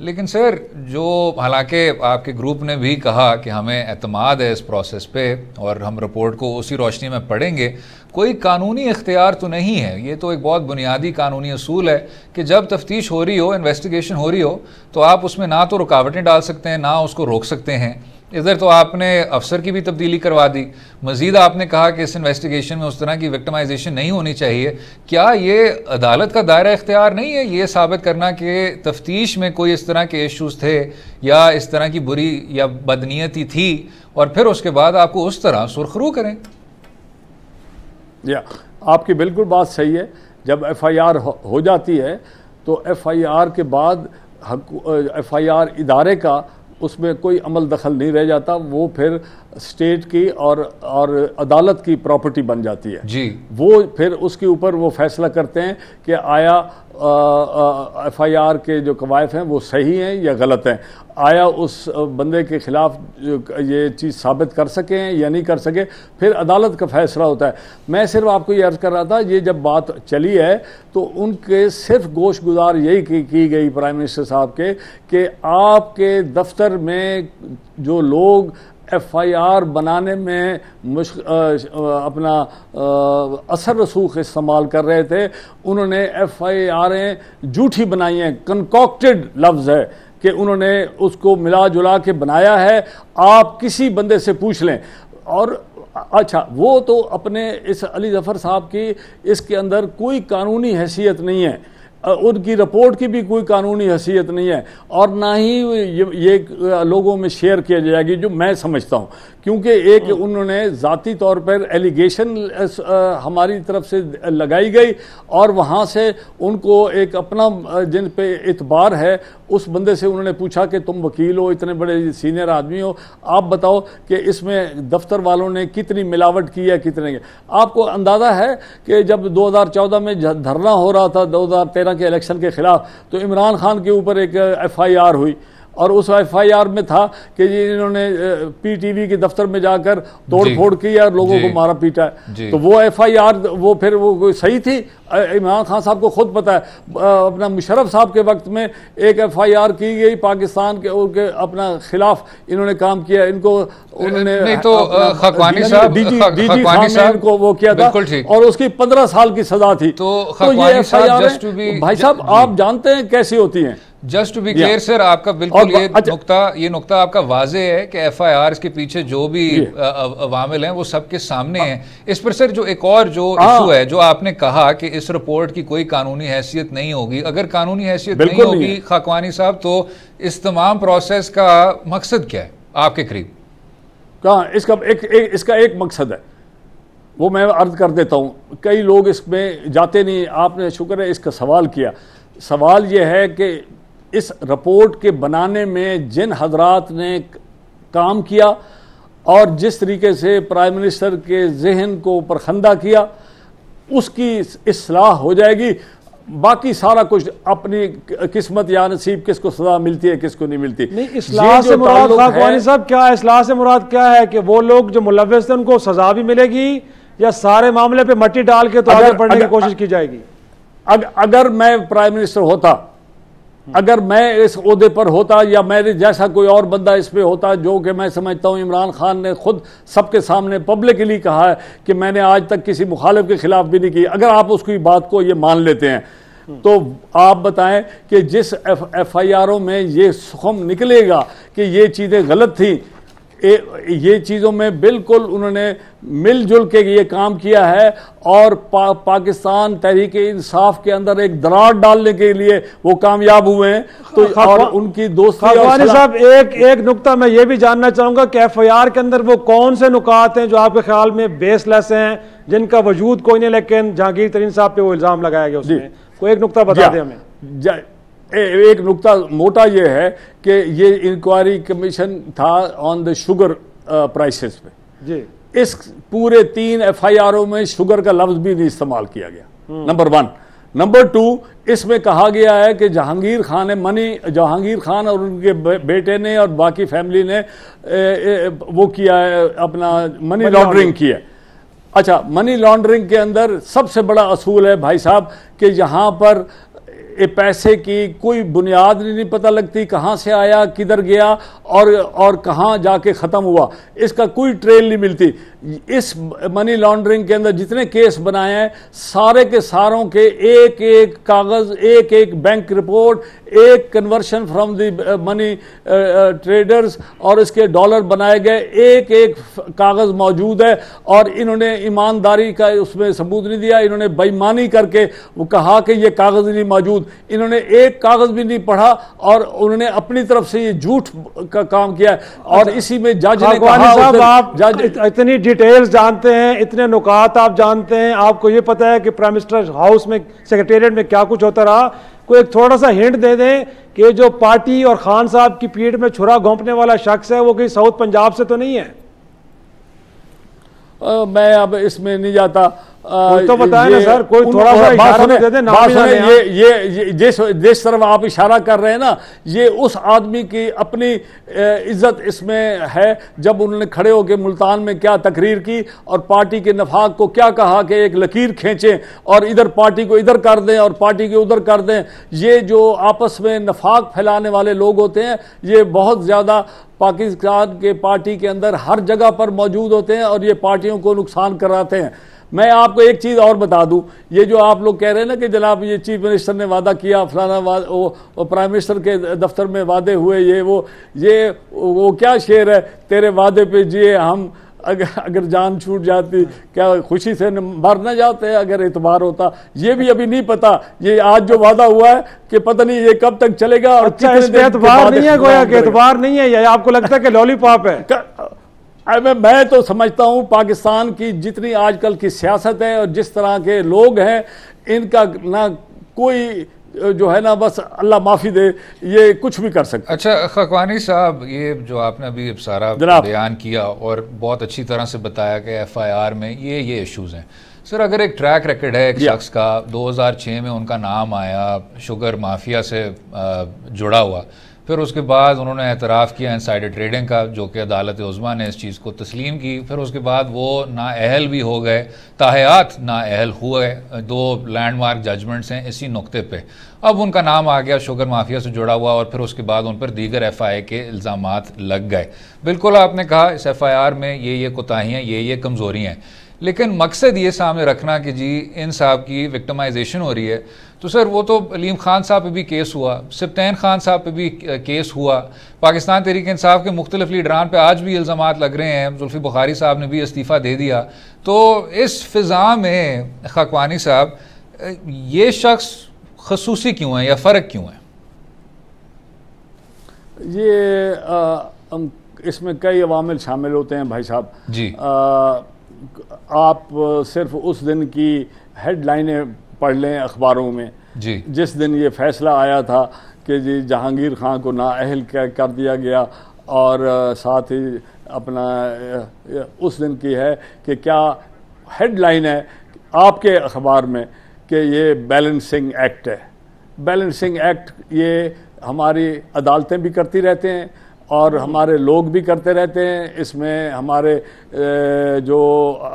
लेकिन सर जो हालांकि आपके ग्रुप ने भी कहा कि हमें एतमाद है इस प्रोसेस पे और हम रिपोर्ट को उसी रोशनी में पढ़ेंगे, कोई कानूनी इख्तियार तो नहीं है। ये तो एक बहुत बुनियादी कानूनी असूल है कि जब तफ्तीश हो रही हो, इन्वेस्टिगेशन हो रही हो, तो आप उसमें ना तो रुकावटें डाल सकते हैं ना उसको रोक सकते हैं। इधर तो आपने अफसर की भी तब्दीली करवा दी, मज़ीद आपने कहा कि इस इन्वेस्टिगेशन में उस तरह की विक्टिमाइजेशन नहीं होनी चाहिए। क्या ये अदालत का दायरा इख्तियार नहीं है ये साबित करना कि तफ्तीश में कोई इस तरह के इश्यूज़ थे या इस तरह की बुरी या बदनीयती थी, और फिर उसके बाद आपको उस तरह सुरखरू करें?
या आपकी बिल्कुल बात सही है। जब FIR हो जाती है तो FIR के बाद FIR इदारे का उसमें कोई अमल दखल नहीं रह जाता, वो फिर स्टेट की और अदालत की प्रॉपर्टी बन जाती है जी। वो फिर उसके ऊपर वो फैसला करते हैं कि आया FIR के जो कवायद हैं वो सही हैं या गलत हैं, आया उस बंदे के ख़िलाफ़ ये चीज़ साबित कर सके या नहीं कर सके, फिर अदालत का फैसला होता है। मैं सिर्फ आपको ये अर्ज़ कर रहा था, ये जब बात चली है तो उनके सिर्फ गोश गुजार यही की गई प्राइम मिनिस्टर साहब के कि आपके दफ्तर में जो लोग FIR बनाने में अपना असर रसूख इस्तेमाल कर रहे थे। उन्होंने FIR झूठी बनाई हैं, कंकॉक्टेड लफ्ज़ है कि उन्होंने उसको मिला जुला के बनाया है। आप किसी बंदे से पूछ लें। और अच्छा, वो तो अपने इस अली ज़फ़र साहब की इसके अंदर कोई कानूनी हैसियत नहीं है, उनकी रिपोर्ट की भी कोई कानूनी हैसियत नहीं है, और ना ही ये लोगों में शेयर किया जाएगी, जो मैं समझता हूँ। क्योंकि एक उन्होंने ज़ाती तौर पर एलिगेशन हमारी तरफ से लगाई गई, और वहाँ से उनको एक अपना जिन पे इतबार है उस बंदे से उन्होंने पूछा कि तुम वकील हो, इतने बड़े सीनियर आदमी हो, आप बताओ कि इसमें दफ्तर वालों ने कितनी मिलावट की है, कितने। आपको अंदाज़ा है कि जब 2014 में धरना हो रहा था 2013 के इलेक्शन के ख़िलाफ़, तो इमरान खान के ऊपर एक FIR हुई, और उस FIR में था कि इन्होंने PTV के दफ्तर में जाकर तोड़ फोड़ की और लोगों को मारा पीटा है। तो वो FIR वो फिर वो सही थी? इमरान खान साहब को खुद पता है, अपना मुशर्रफ साहब के वक्त में एक FIR की गई पाकिस्तान के उनके अपना खिलाफ, इन्होंने काम किया, इनको उन्होंने
नहीं तो खकवानी साहब
को वो किया था, और उसकी 15 साल की सजा थी।
तो
ये FIR भाई साहब आप जानते हैं कैसी होती हैं?
Just to be clear sir, आपका बिल्कुल ये नुक्ता आपका वाजे है कि FIR के पीछे जो भी अवामिल हैं वो सबके सामने हैं। इस पर सर जो एक और जो इशू है, जो आपने कहा कि इस रिपोर्ट की कोई कानूनी हैसियत नहीं होगी, अगर कानूनी हैसियत नहीं होगी खाकवानी साहब, तो इस तमाम प्रोसेस का मकसद क्या है आपके करीब?
कहाँ इसका एक मकसद है, वो मैं अर्ज कर देता हूँ। कई लोग इसमें जाते नहीं, आपने शुक्र है इसका सवाल किया। सवाल ये है कि इस रिपोर्ट के बनाने में जिन हजरात ने काम किया और जिस तरीके से प्राइम मिनिस्टर के जहन को परखंदा किया, उसकी इस्लाह हो जाएगी। बाकी सारा कुछ अपनी किस्मत या नसीब, किसको सजा मिलती है किसको नहीं मिलती।
नहीं, इस्लाह से मुराद खाकवानी साहब क्या है? इस्लाह से मुराद क्या है कि वो लोग जो मुलव्वस थे उनको सजा भी मिलेगी, या सारे मामले पे मट्टी डाल के तो आगे बढ़ने की कोशिश की जाएगी?
अगर मैं प्राइम मिनिस्टर होता, अगर मैं इस ओहदे पर होता, या मेरे जैसा कोई और बंदा इस पे होता, जो कि मैं समझता हूँ इमरान खान ने खुद सबके सामने पब्लिकली कहा है कि मैंने आज तक किसी मुखालिफ के खिलाफ भी नहीं की, अगर आप उसकी बात को ये मान लेते हैं, तो आप बताएं कि जिस FIR में ये सुखम निकलेगा कि ये चीज़ें गलत थी, ये चीज़ों में बिल्कुल उन्होंने मिलजुल के ये काम किया है, और पाकिस्तान तहरीक इंसाफ के अंदर एक दरार डालने के लिए वो कामयाब हुए हैं। तो और उनकी दोस्ती।
खाकवानी साहब एक नुक्ता मैं ये भी जानना चाहूँगा कि FIR के अंदर वो कौन से नुकात हैं जो आपके ख्याल में बेसलेस हैं, जिनका वजूद कोई नहीं, लेकिन जहांगीर तरीन साहब पे वो इल्ज़ाम लगाया गया, उसमें कोई एक नुक्ता बता दें हमें।
एक नुक्ता मोटा ये है कि ये इंक्वायरी कमीशन था ऑन द शुगर प्राइसेस पे जी। इस पूरे 3 FIR में शुगर का लफ्ज भी नहीं इस्तेमाल किया गया, नंबर 1। नंबर 2, इसमें कहा गया है कि जहांगीर खान और उनके बेटे ने और बाकी फैमिली ने वो किया है, अपना मनी लॉन्ड्रिंग किया है। अच्छा, मनी लॉन्ड्रिंग के अंदर सबसे बड़ा असूल है भाई साहब कि यहाँ पर पैसे की कोई बुनियाद नहीं पता लगती, कहाँ से आया, किधर गया और कहाँ जाके ख़त्म हुआ, इसका कोई ट्रेल नहीं मिलती। इस मनी लॉन्ड्रिंग के अंदर जितने केस बनाए हैं, सारे के सारों के एक एक कागज़, एक एक बैंक रिपोर्ट, एक conversion from the money traders और इसके डॉलर बनाए गए, एक एक कागज़ मौजूद है। और इन्होंने ईमानदारी का उसमें सबूत नहीं दिया, इन्होंने बेईमानी करके वो कहा कि ये कागज़ नहीं मौजूद, इन्होंने एक कागज़ भी नहीं पढ़ा और उन्होंने अपनी तरफ से ये झूठ का काम किया। और इसी में जज ने कहा,
आप इतनी डिटेल्स जानते हैं, इतने नुकात आप जानते हैं, आपको ये पता है कि प्राइम मिनिस्टर हाउस में, सेक्रेटेरिएट में क्या कुछ होता रहा, कोई एक थोड़ा सा हिंट दे दें कि जो पार्टी और खान साहब की पीठ में छुरा घोंपने वाला शख्स है वो कहीं साउथ पंजाब से तो नहीं है?
मैं अब इसमें नहीं जाता,
तो बताएं ना सर, कोई थोड़ा सा इशारा दे दें, नाम ही ना लें।
ये जिस तरफ आप इशारा कर रहे हैं ना, ये उस आदमी की अपनी इज्जत इसमें है, जब उन्होंने खड़े होकर मुल्तान में क्या तकरीर की और पार्टी के नफाक को क्या कहा कि एक लकीर खींचें और इधर पार्टी को इधर कर दें और पार्टी को उधर कर दें। ये जो आपस में नफाक फैलाने वाले लोग होते हैं, ये बहुत ज़्यादा पाकिस्तान के पार्टी के अंदर हर जगह पर मौजूद होते हैं और ये पार्टियों को नुकसान कराते हैं। मैं आपको एक चीज़ और बता दूं, ये जो आप लोग कह रहे हैं ना कि जनाब ये चीफ मिनिस्टर ने वादा किया, फलाना वो प्राइम मिनिस्टर के दफ्तर में वादे हुए, ये वो क्या शेर है, तेरे वादे पे जिए हम, अगर जान छूट जाती क्या खुशी से मर न जाते अगर एतबार होता। ये भी अभी नहीं पता, ये आज जो वादा हुआ है कि पता नहीं ये कब तक चलेगा। और
अच्छा, इस पे एतबार नहीं है, गोया कि एतबार नहीं है, या आपको लगता है कि लॉलीपॉप है?
मैं तो समझता हूं पाकिस्तान की जितनी आजकल की सियासत है और जिस तरह के लोग हैं, इनका ना कोई जो है ना, बस अल्लाह माफ़ी दे, ये कुछ भी कर सकते।
अच्छा खकवानी साहब, ये जो आपने अभी सारा बयान किया और बहुत अच्छी तरह से बताया कि FIR में ये इश्यूज़ हैं। सर अगर एक ट्रैक रिकॉर्ड है एक शख्स का, 2006 में उनका नाम आया शुगर माफिया से जुड़ा हुआ, फिर उसके बाद उन्होंने एतराफ़ किया इनसाइडर ट्रेडिंग का, जो कि अदालत उज़्मा ने इस चीज़ को तस्लीम की, फिर उसके बाद वो नाअहल भी हो गए, ताहयात नाअहल हुए, 2 लैंडमार्क जजमेंट्स हैं इसी नुक्ते पे। अब उनका नाम आ गया शुगर माफिया से जुड़ा हुआ और फिर उसके बाद उन पर दीगर FIA के इल्ज़ामात लग गए। बिल्कुल आपने कहा इस FIR में ये कोताहियाँ, ये कमज़ोरियाँ हैं, लेकिन मकसद ये सामने रखना कि जी इन साहब की विक्टिमाइजेशन हो रही है, तो सर वो तो अलीम खान साहब पे भी केस हुआ, सिब्तैन खान साहब पे भी केस हुआ, पाकिस्तान तहरीक इंसाफ के मुख्तलिफ लीडरान पे आज भी इल्ज़ामात लग रहे हैं, जुल्फ़ी बुखारी साहब ने भी इस्तीफ़ा दे दिया। तो इस फ़िज़ा में खकवानी साहब ये शख्स खसूसी क्यों है या फ़र्क क्यों है?
ये इसमें कई अवामिल शामिल होते हैं भाई साहब
जी।
आप सिर्फ उस दिन की हेडलाइनें पढ़ लें अखबारों में
जी,
जिस दिन ये फैसला आया था कि जी जहांगीर खान को नाअहल कर दिया गया, और साथ ही अपना उस दिन की है कि क्या हेडलाइन है आपके अखबार में कि ये बैलेंसिंग एक्ट है। बैलेंसिंग एक्ट ये हमारी अदालतें भी करती रहते हैं और हमारे लोग भी करते रहते हैं, इसमें हमारे जो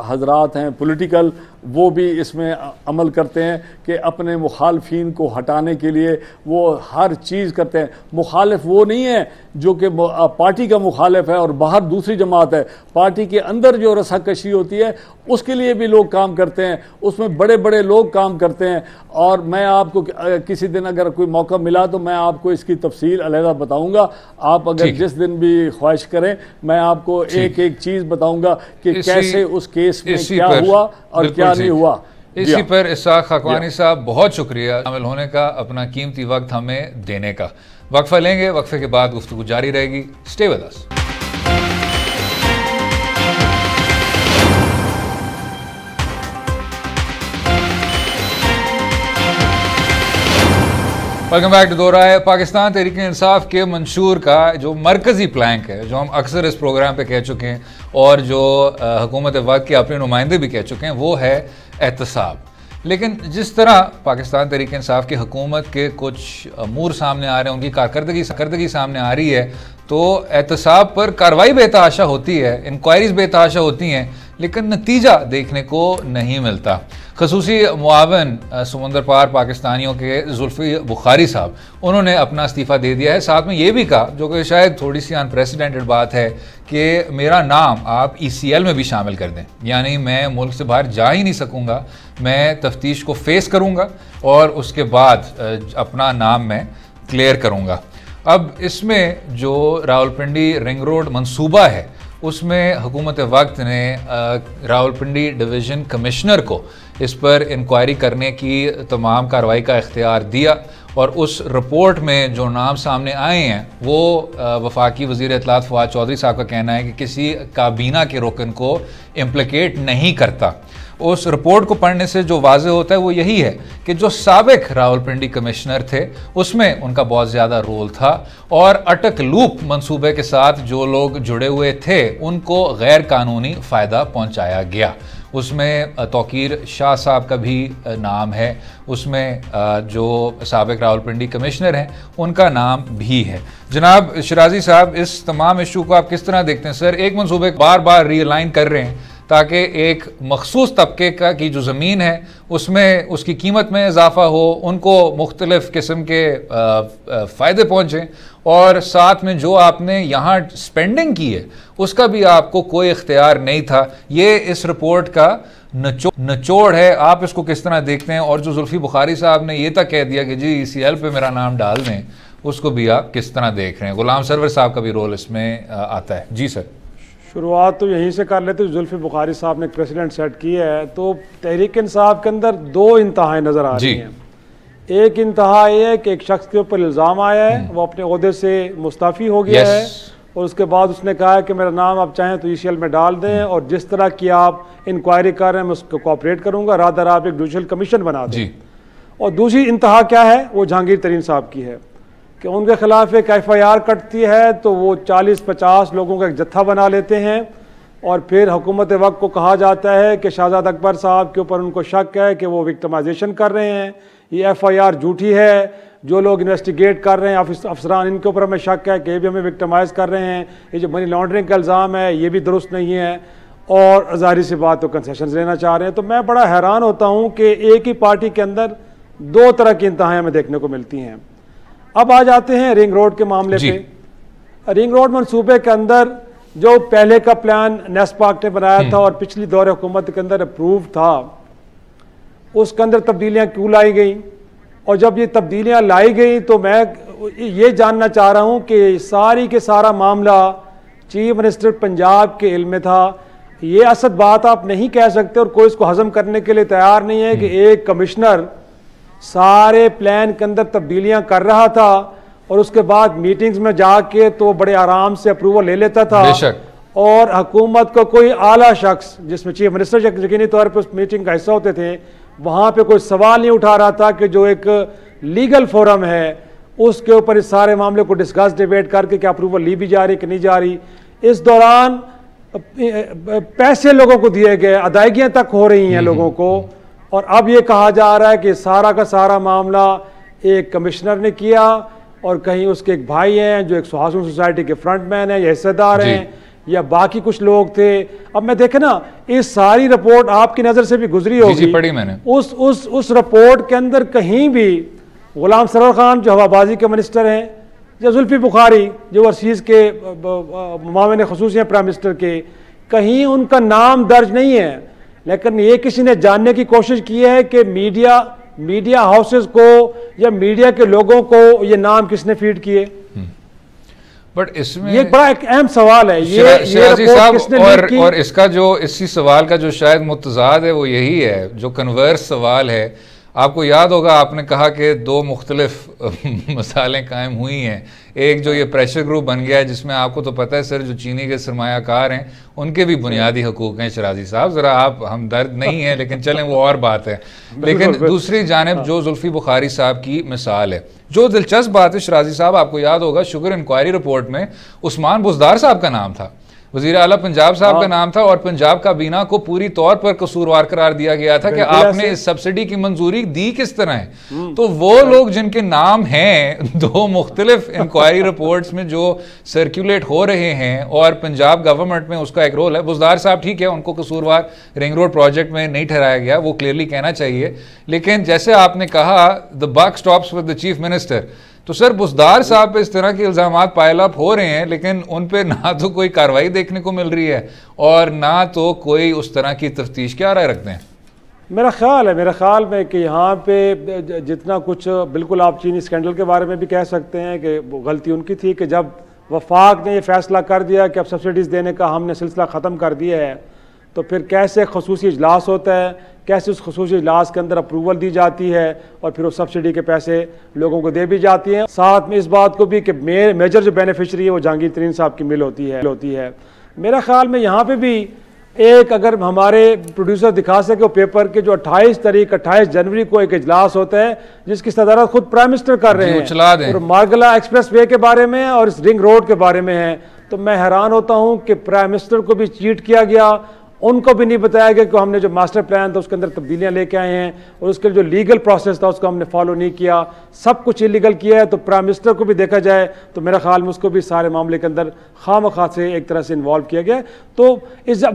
हजरात हैं पॉलिटिकल वो भी इसमें अमल करते हैं कि अपने मुखालफीन को हटाने के लिए वो हर चीज़ करते हैं। मुखालिफ वो नहीं है जो कि पार्टी का मुखालिफ है और बाहर दूसरी जमात है, पार्टी के अंदर जो रसाकशी होती है उसके लिए भी लोग काम करते हैं, उसमें बड़े बड़े लोग काम करते हैं। और मैं आपको किसी दिन अगर कोई मौका मिला तो मैं आपको इसकी तफसील अलहदा बताऊँगा। आप अगर जिस दिन भी ख्वाहिश करें मैं आपको एक एक चीज़ बताऊँगा कि कैसे उस केस में क्या हुआ और क्या नहीं हुआ।
इसी पर इसाक खकवानी साहब बहुत शुक्रिया शामिल होने का, अपना कीमती वक्त हमें देने का। वक्फा लेंगे, वक्फे के बाद गुफ्तगू जारी रहेगी। Stay with us. Welcome back to Do Raaye. Pakistan Tehreek Insaf के मंशूर का जो मरकज़ी प्लैंक है, जो हम अक्सर इस प्रोग्राम पे कह चुके हैं और जो हुकूमत वक्त के अपने नुमाइंदे भी कह चुके हैं, वो है एहतसाब। लेकिन जिस तरह पाकिस्तान तहरीक इंसाफ की हुकूमत के कुछ अमूर सामने आ रहे हैं, उनकी कारकर्दगी सामने आ रही है, तो एहतसाब पर कार्रवाई बेतहाशा होती है, इंक्वायरीज बेतहाशा होती हैं, लेकिन नतीजा देखने को नहीं मिलता। खसूसी मुआवन समुंदर पार पाकिस्तानियों के जुल्फ़ी बुखारी साहब, उन्होंने अपना इस्तीफ़ा दे दिया है। साथ में ये भी कहा, जो कि शायद थोड़ी सी अनप्रेसिडेंटेड बात है, कि मेरा नाम आप ECL में भी शामिल कर दें, यानी मैं मुल्क से बाहर जा ही नहीं सकूँगा, मैं तफ्तीश को फेस करूँगा और उसके बाद अपना नाम मैं क्लियर करूँगा। अब इसमें जो रावलपिंडी रिंग रोड मंसूबा है, उसमें हुकूमत वक्त ने रावलपिंडी डिवीज़न कमिश्नर को इस पर इंक्वायरी करने की तमाम कार्रवाई का इख्तियार दिया, और उस रिपोर्ट में जो नाम सामने आए हैं वो वफाकी वज़ीर इत्तलात फवाद चौधरी साहब का कहना है कि किसी काबीना के रुकन को इम्प्लिकेट नहीं करता। उस रिपोर्ट को पढ़ने से जो वाज़ेह होता है वो यही है कि जो साबिक रावलपिंडी कमिश्नर थे उसमें उनका बहुत ज़्यादा रोल था, और अटक लूप मंसूबे के साथ जो लोग जुड़े हुए थे उनको गैर कानूनी फ़ायदा पहुंचाया गया। उसमें तौकीर शाह साहब का भी नाम है, उसमें जो साबिक रावलपिंडी कमिश्नर हैं उनका नाम भी है। जनाब शिराजी साहब, इस तमाम इशू को आप किस तरह देखते हैं? सर, एक मंसूबे बार बार रीअलाइन कर रहे हैं, ताकि एक मखसूस तबके का की जो ज़मीन है उसमें उसकी कीमत में इजाफा हो, उनको मुख्तलिफ़ किस्म के फ़ायदे पहुँचें, और साथ में जो आपने यहाँ स्पेंडिंग की है उसका भी आपको कोई इख्तियार नहीं था। ये इस रिपोर्ट का निचोड़ है। आप इसको किस तरह देखते हैं? और जो जुल्फी बुखारी साहब ने ये तक कह दिया कि जी ECL पे मेरा नाम डाल दें, उसको भी आप किस तरह देख रहे हैं? गुलाम सरवर साहब का भी रोल इसमें आता है। जी सर।
शुरुआत तो यहीं से कर लेते। जुल्फी बुखारी साहब ने प्रेसिडेंट सेट किया है, तो तहरीक इंसाफ के अंदर दो इंतहाएं नज़र आ रही हैं। एक इंतहा ये है कि एक शख्स के ऊपर इल्ज़ाम आया है, वो अपने ओहदे से मुस्तफ़ी हो गया है, और उसके बाद उसने कहा है कि मेरा नाम आप चाहें तो ECL में डाल दें, और जिस तरह की आप इंक्वायरी कर रहे हैं मैं उसको कोऑपरेट करूँगा, रादर आप एक जुडिशल कमीशन बना दें। और दूसरी इंतहा क्या है, वो जहांगीर तरीन साहब की है कि उनके खिलाफ एक FIR कटती है तो वो 40-50 लोगों का एक जत्था बना लेते हैं, और फिर हुकूमत वक्त को कहा जाता है कि शहजाद अकबर साहब के ऊपर उनको शक है कि वो विक्टिमाइजेशन कर रहे हैं, ये FIR झूठी है, जो लोग इन्वेस्टिगेट कर रहे हैं अफसरान इनके ऊपर हमें शक है कि ये भी हमें विक्टिमाइज कर रहे हैं, ये जो मनी लॉन्ड्रिंग का इल्ज़ाम है ये भी दुरुस्त नहीं है, और ज़ाहिर सी बात तो कंसेशन लेना चाह रहे हैं। तो मैं बड़ा हैरान होता हूँ कि एक ही पार्टी के अंदर दो तरह की इंतहाएं हमें देखने को मिलती हैं। अब आ जाते हैं रिंग रोड के मामले पे। रिंग रोड मनसूबे के अंदर जो पहले का प्लान नेस्पाक ने बनाया था और पिछली दौर हुकूमत के अंदर अप्रूव था, उसके अंदर तब्दीलियां क्यों लाई गई, और जब ये तब्दीलियां लाई गई तो मैं ये जानना चाह रहा हूं कि सारी के सारा मामला चीफ मिनिस्टर पंजाब के इल्म में था। ये असद बात आप नहीं कह सकते, और कोई इसको हजम करने के लिए तैयार नहीं है कि एक कमिश्नर सारे प्लान के अंदर तब्दीलियां कर रहा था और उसके बाद मीटिंग्स में जाके तो बड़े आराम से अप्रूवल ले लेता था, और हुकूमत को कोई आला शख्स जिसमें चीफ मिनिस्टर यकीनी तौर पर उस मीटिंग का हिस्सा होते थे, वहाँ पे कोई सवाल नहीं उठा रहा था कि जो एक लीगल फोरम है उसके ऊपर इस सारे मामले को डिस्कस डिबेट करके क्या अप्रूवल ली भी जा रही कि नहीं जा रही। इस दौरान पैसे लोगों को दिए गए, अदायगियाँ तक हो रही हैं लोगों को, और अब ये कहा जा रहा है कि सारा का सारा मामला एक कमिश्नर ने किया, और कहीं उसके एक भाई हैं जो एक सुहासन सोसाइटी के फ्रंटमैन हैं या हिस्सेदार हैं या बाकी कुछ लोग थे। अब मैं देखे ना, इस सारी रिपोर्ट आपकी नज़र से भी गुजरी होगी,
पढ़ी मैंने।
उस रिपोर्ट के अंदर कहीं भी गुलाम सरवर खान जो हवाबाजी के मिनिस्टर हैं, या जुल्फी बुखारी जो ओवरसीज़ के मुआविन ख़ुसूसी हैं प्राइम मिनिस्टर के, कहीं उनका नाम दर्ज नहीं है। लेकिन ये किसी ने जानने की कोशिश की है कि मीडिया हाउसेस को या मीडिया के लोगों को ये नाम किसने फीड किए?
बट इसमें
ये बड़ा एक अहम सवाल है। ये
साहब, और इसका जो इसी सवाल का जो शायद मुतजाद है वो यही है, जो कन्वर्स सवाल है। आपको याद होगा आपने कहा कि दो मुख्तलिफ मसालें कायम हुई हैं। एक जो ये प्रेशर ग्रुप बन गया है जिसमें आपको तो पता है सर जो चीनी के सरमायाकार हैं उनके भी बुनियादी हकूक़ हैं। शराजी साहब ज़रा आप हमदर्द नहीं है, लेकिन चलें वो और बात है। लेकिन दूसरी जानिब जो जुल्फी बुखारी साहब की मिसाल है, जो दिलचस्प बात है शराजी साहब, आपको याद होगा शुगर इंक्वायरी रिपोर्ट में उस्मान बुज़दार साहब का नाम था, वज़ीर आला पंजाब साहब का नाम था, और पंजाब काबीना को पूरी तौर पर कसूरवार करार दिया गया था कि आपने इस सब्सिडी की मंजूरी दी किस तरह है। तो वो लोग जिनके नाम हैं दो मुख्तलिफ इंक्वायरी रिपोर्ट्स में जो सर्कुलेट हो रहे हैं, और पंजाब गवर्नमेंट में उसका एक रोल है। बुज़दार साहब ठीक है, उनको कसूरवार रिंग रोड प्रोजेक्ट में नहीं ठहराया गया, वो क्लियरली कहना चाहिए, लेकिन जैसे आपने कहा the buck stops with the chief minister, तो सर बुज़दार साहब पे इस तरह के इल्ज़ामात पायल अप हो रहे हैं, लेकिन उन पे ना तो कोई कार्रवाई देखने को मिल रही है और ना तो कोई उस तरह की तफ्तीश। क्या राय रखते हैं?
मेरा ख्याल में कि यहाँ पे जितना कुछ, बिल्कुल आप चीनी स्कैंडल के बारे में भी कह सकते हैं कि गलती उनकी थी कि जब वफाक ने ये फैसला कर दिया कि अब सब्सिडीज़ देने का हमने सिलसिला ख़त्म कर दिया है, तो फिर कैसे खसूसी इजलास होता है, कैसे उस खसूसी इजलास के अंदर अप्रूवल दी जाती है और फिर उस सब्सिडी के पैसे लोगों को दे भी जाती हैं। साथ में इस बात को भी कि मेजर जो बेनिफिशरी है वो जहांगीर तरीन साहब की मिल होती है। मेरा ख्याल में यहाँ पे भी एक, अगर हमारे प्रोड्यूसर दिखा सके वो पेपर के जो 28 जनवरी को एक इजलास होता है जिसकी सदारत खुद प्राइम मिनिस्टर कर रहे हैं, और मार्गला एक्सप्रेस वे के बारे में और इस रिंग रोड के बारे में है, तो मैं हैरान होता हूँ कि प्राइम मिनिस्टर को भी चीट किया गया उनको भी नहीं बताया गया कि हमने जो मास्टर प्लान था उसके अंदर तब्दीलियां लेके आए हैं और उसके जो लीगल प्रोसेस था उसको हमने फॉलो नहीं किया, सब कुछ इलीगल किया है। तो प्राइम मिनिस्टर को भी देखा जाए तो मेरा ख्याल में उसको भी सारे मामले के अंदर खामखा से एक तरह से इन्वॉल्व किया गया। तो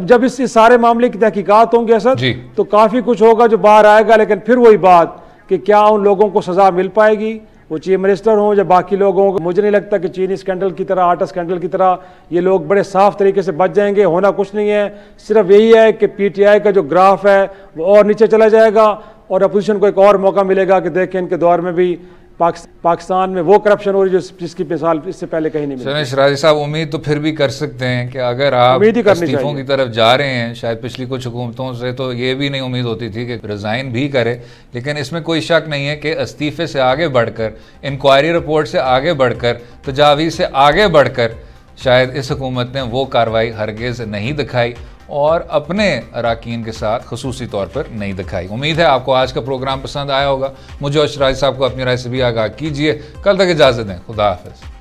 जब इस सारे मामले की तहकीकात होंगे सर तो काफ़ी कुछ होगा जो बाहर आएगा, लेकिन फिर वही बात कि क्या उन लोगों को सज़ा मिल पाएगी, वो चीफ मिनिस्टर हों या बाकी लोग हों। मुझे नहीं लगता कि चीनी स्कैंडल की तरह, आटा स्कैंडल की तरह ये लोग बड़े साफ तरीके से बच जाएंगे। होना कुछ नहीं है, सिर्फ यही है कि पीटीआई का जो ग्राफ है वो और नीचे चला जाएगा और अपोजिशन को एक और मौका मिलेगा कि देखें इनके दौर में भी पाकिस्तान में वो करप्शन हो रही है जिसकी मिसाल इससे पहले कहीं नहीं मिली।
शराजी साहब, उम्मीद तो फिर भी कर सकते हैं कि अगर आप इस्तीफों की तरफ जा रहे हैं, शायद पिछली कुछ हुकूमतों से तो ये भी नहीं उम्मीद होती थी कि रिज़ाइन भी करे, लेकिन इसमें कोई शक नहीं है कि इस्तीफे से आगे बढ़कर, इंक्वायरी रिपोर्ट से आगे बढ़कर, तजावीज़ से आगे बढ़कर शायद इस हुकूमत ने वो कार्रवाई हरगिज़ नहीं दिखाई और अपने अराकीन के साथ खुसूसी तौर पर नहीं दिखाई। उम्मीद है आपको आज का प्रोग्राम पसंद आया होगा। मुझे और शराजी साहब को अपनी राय से भी आगाह कीजिए। कल तक इजाज़त दें। खुदा हाफ़िज़।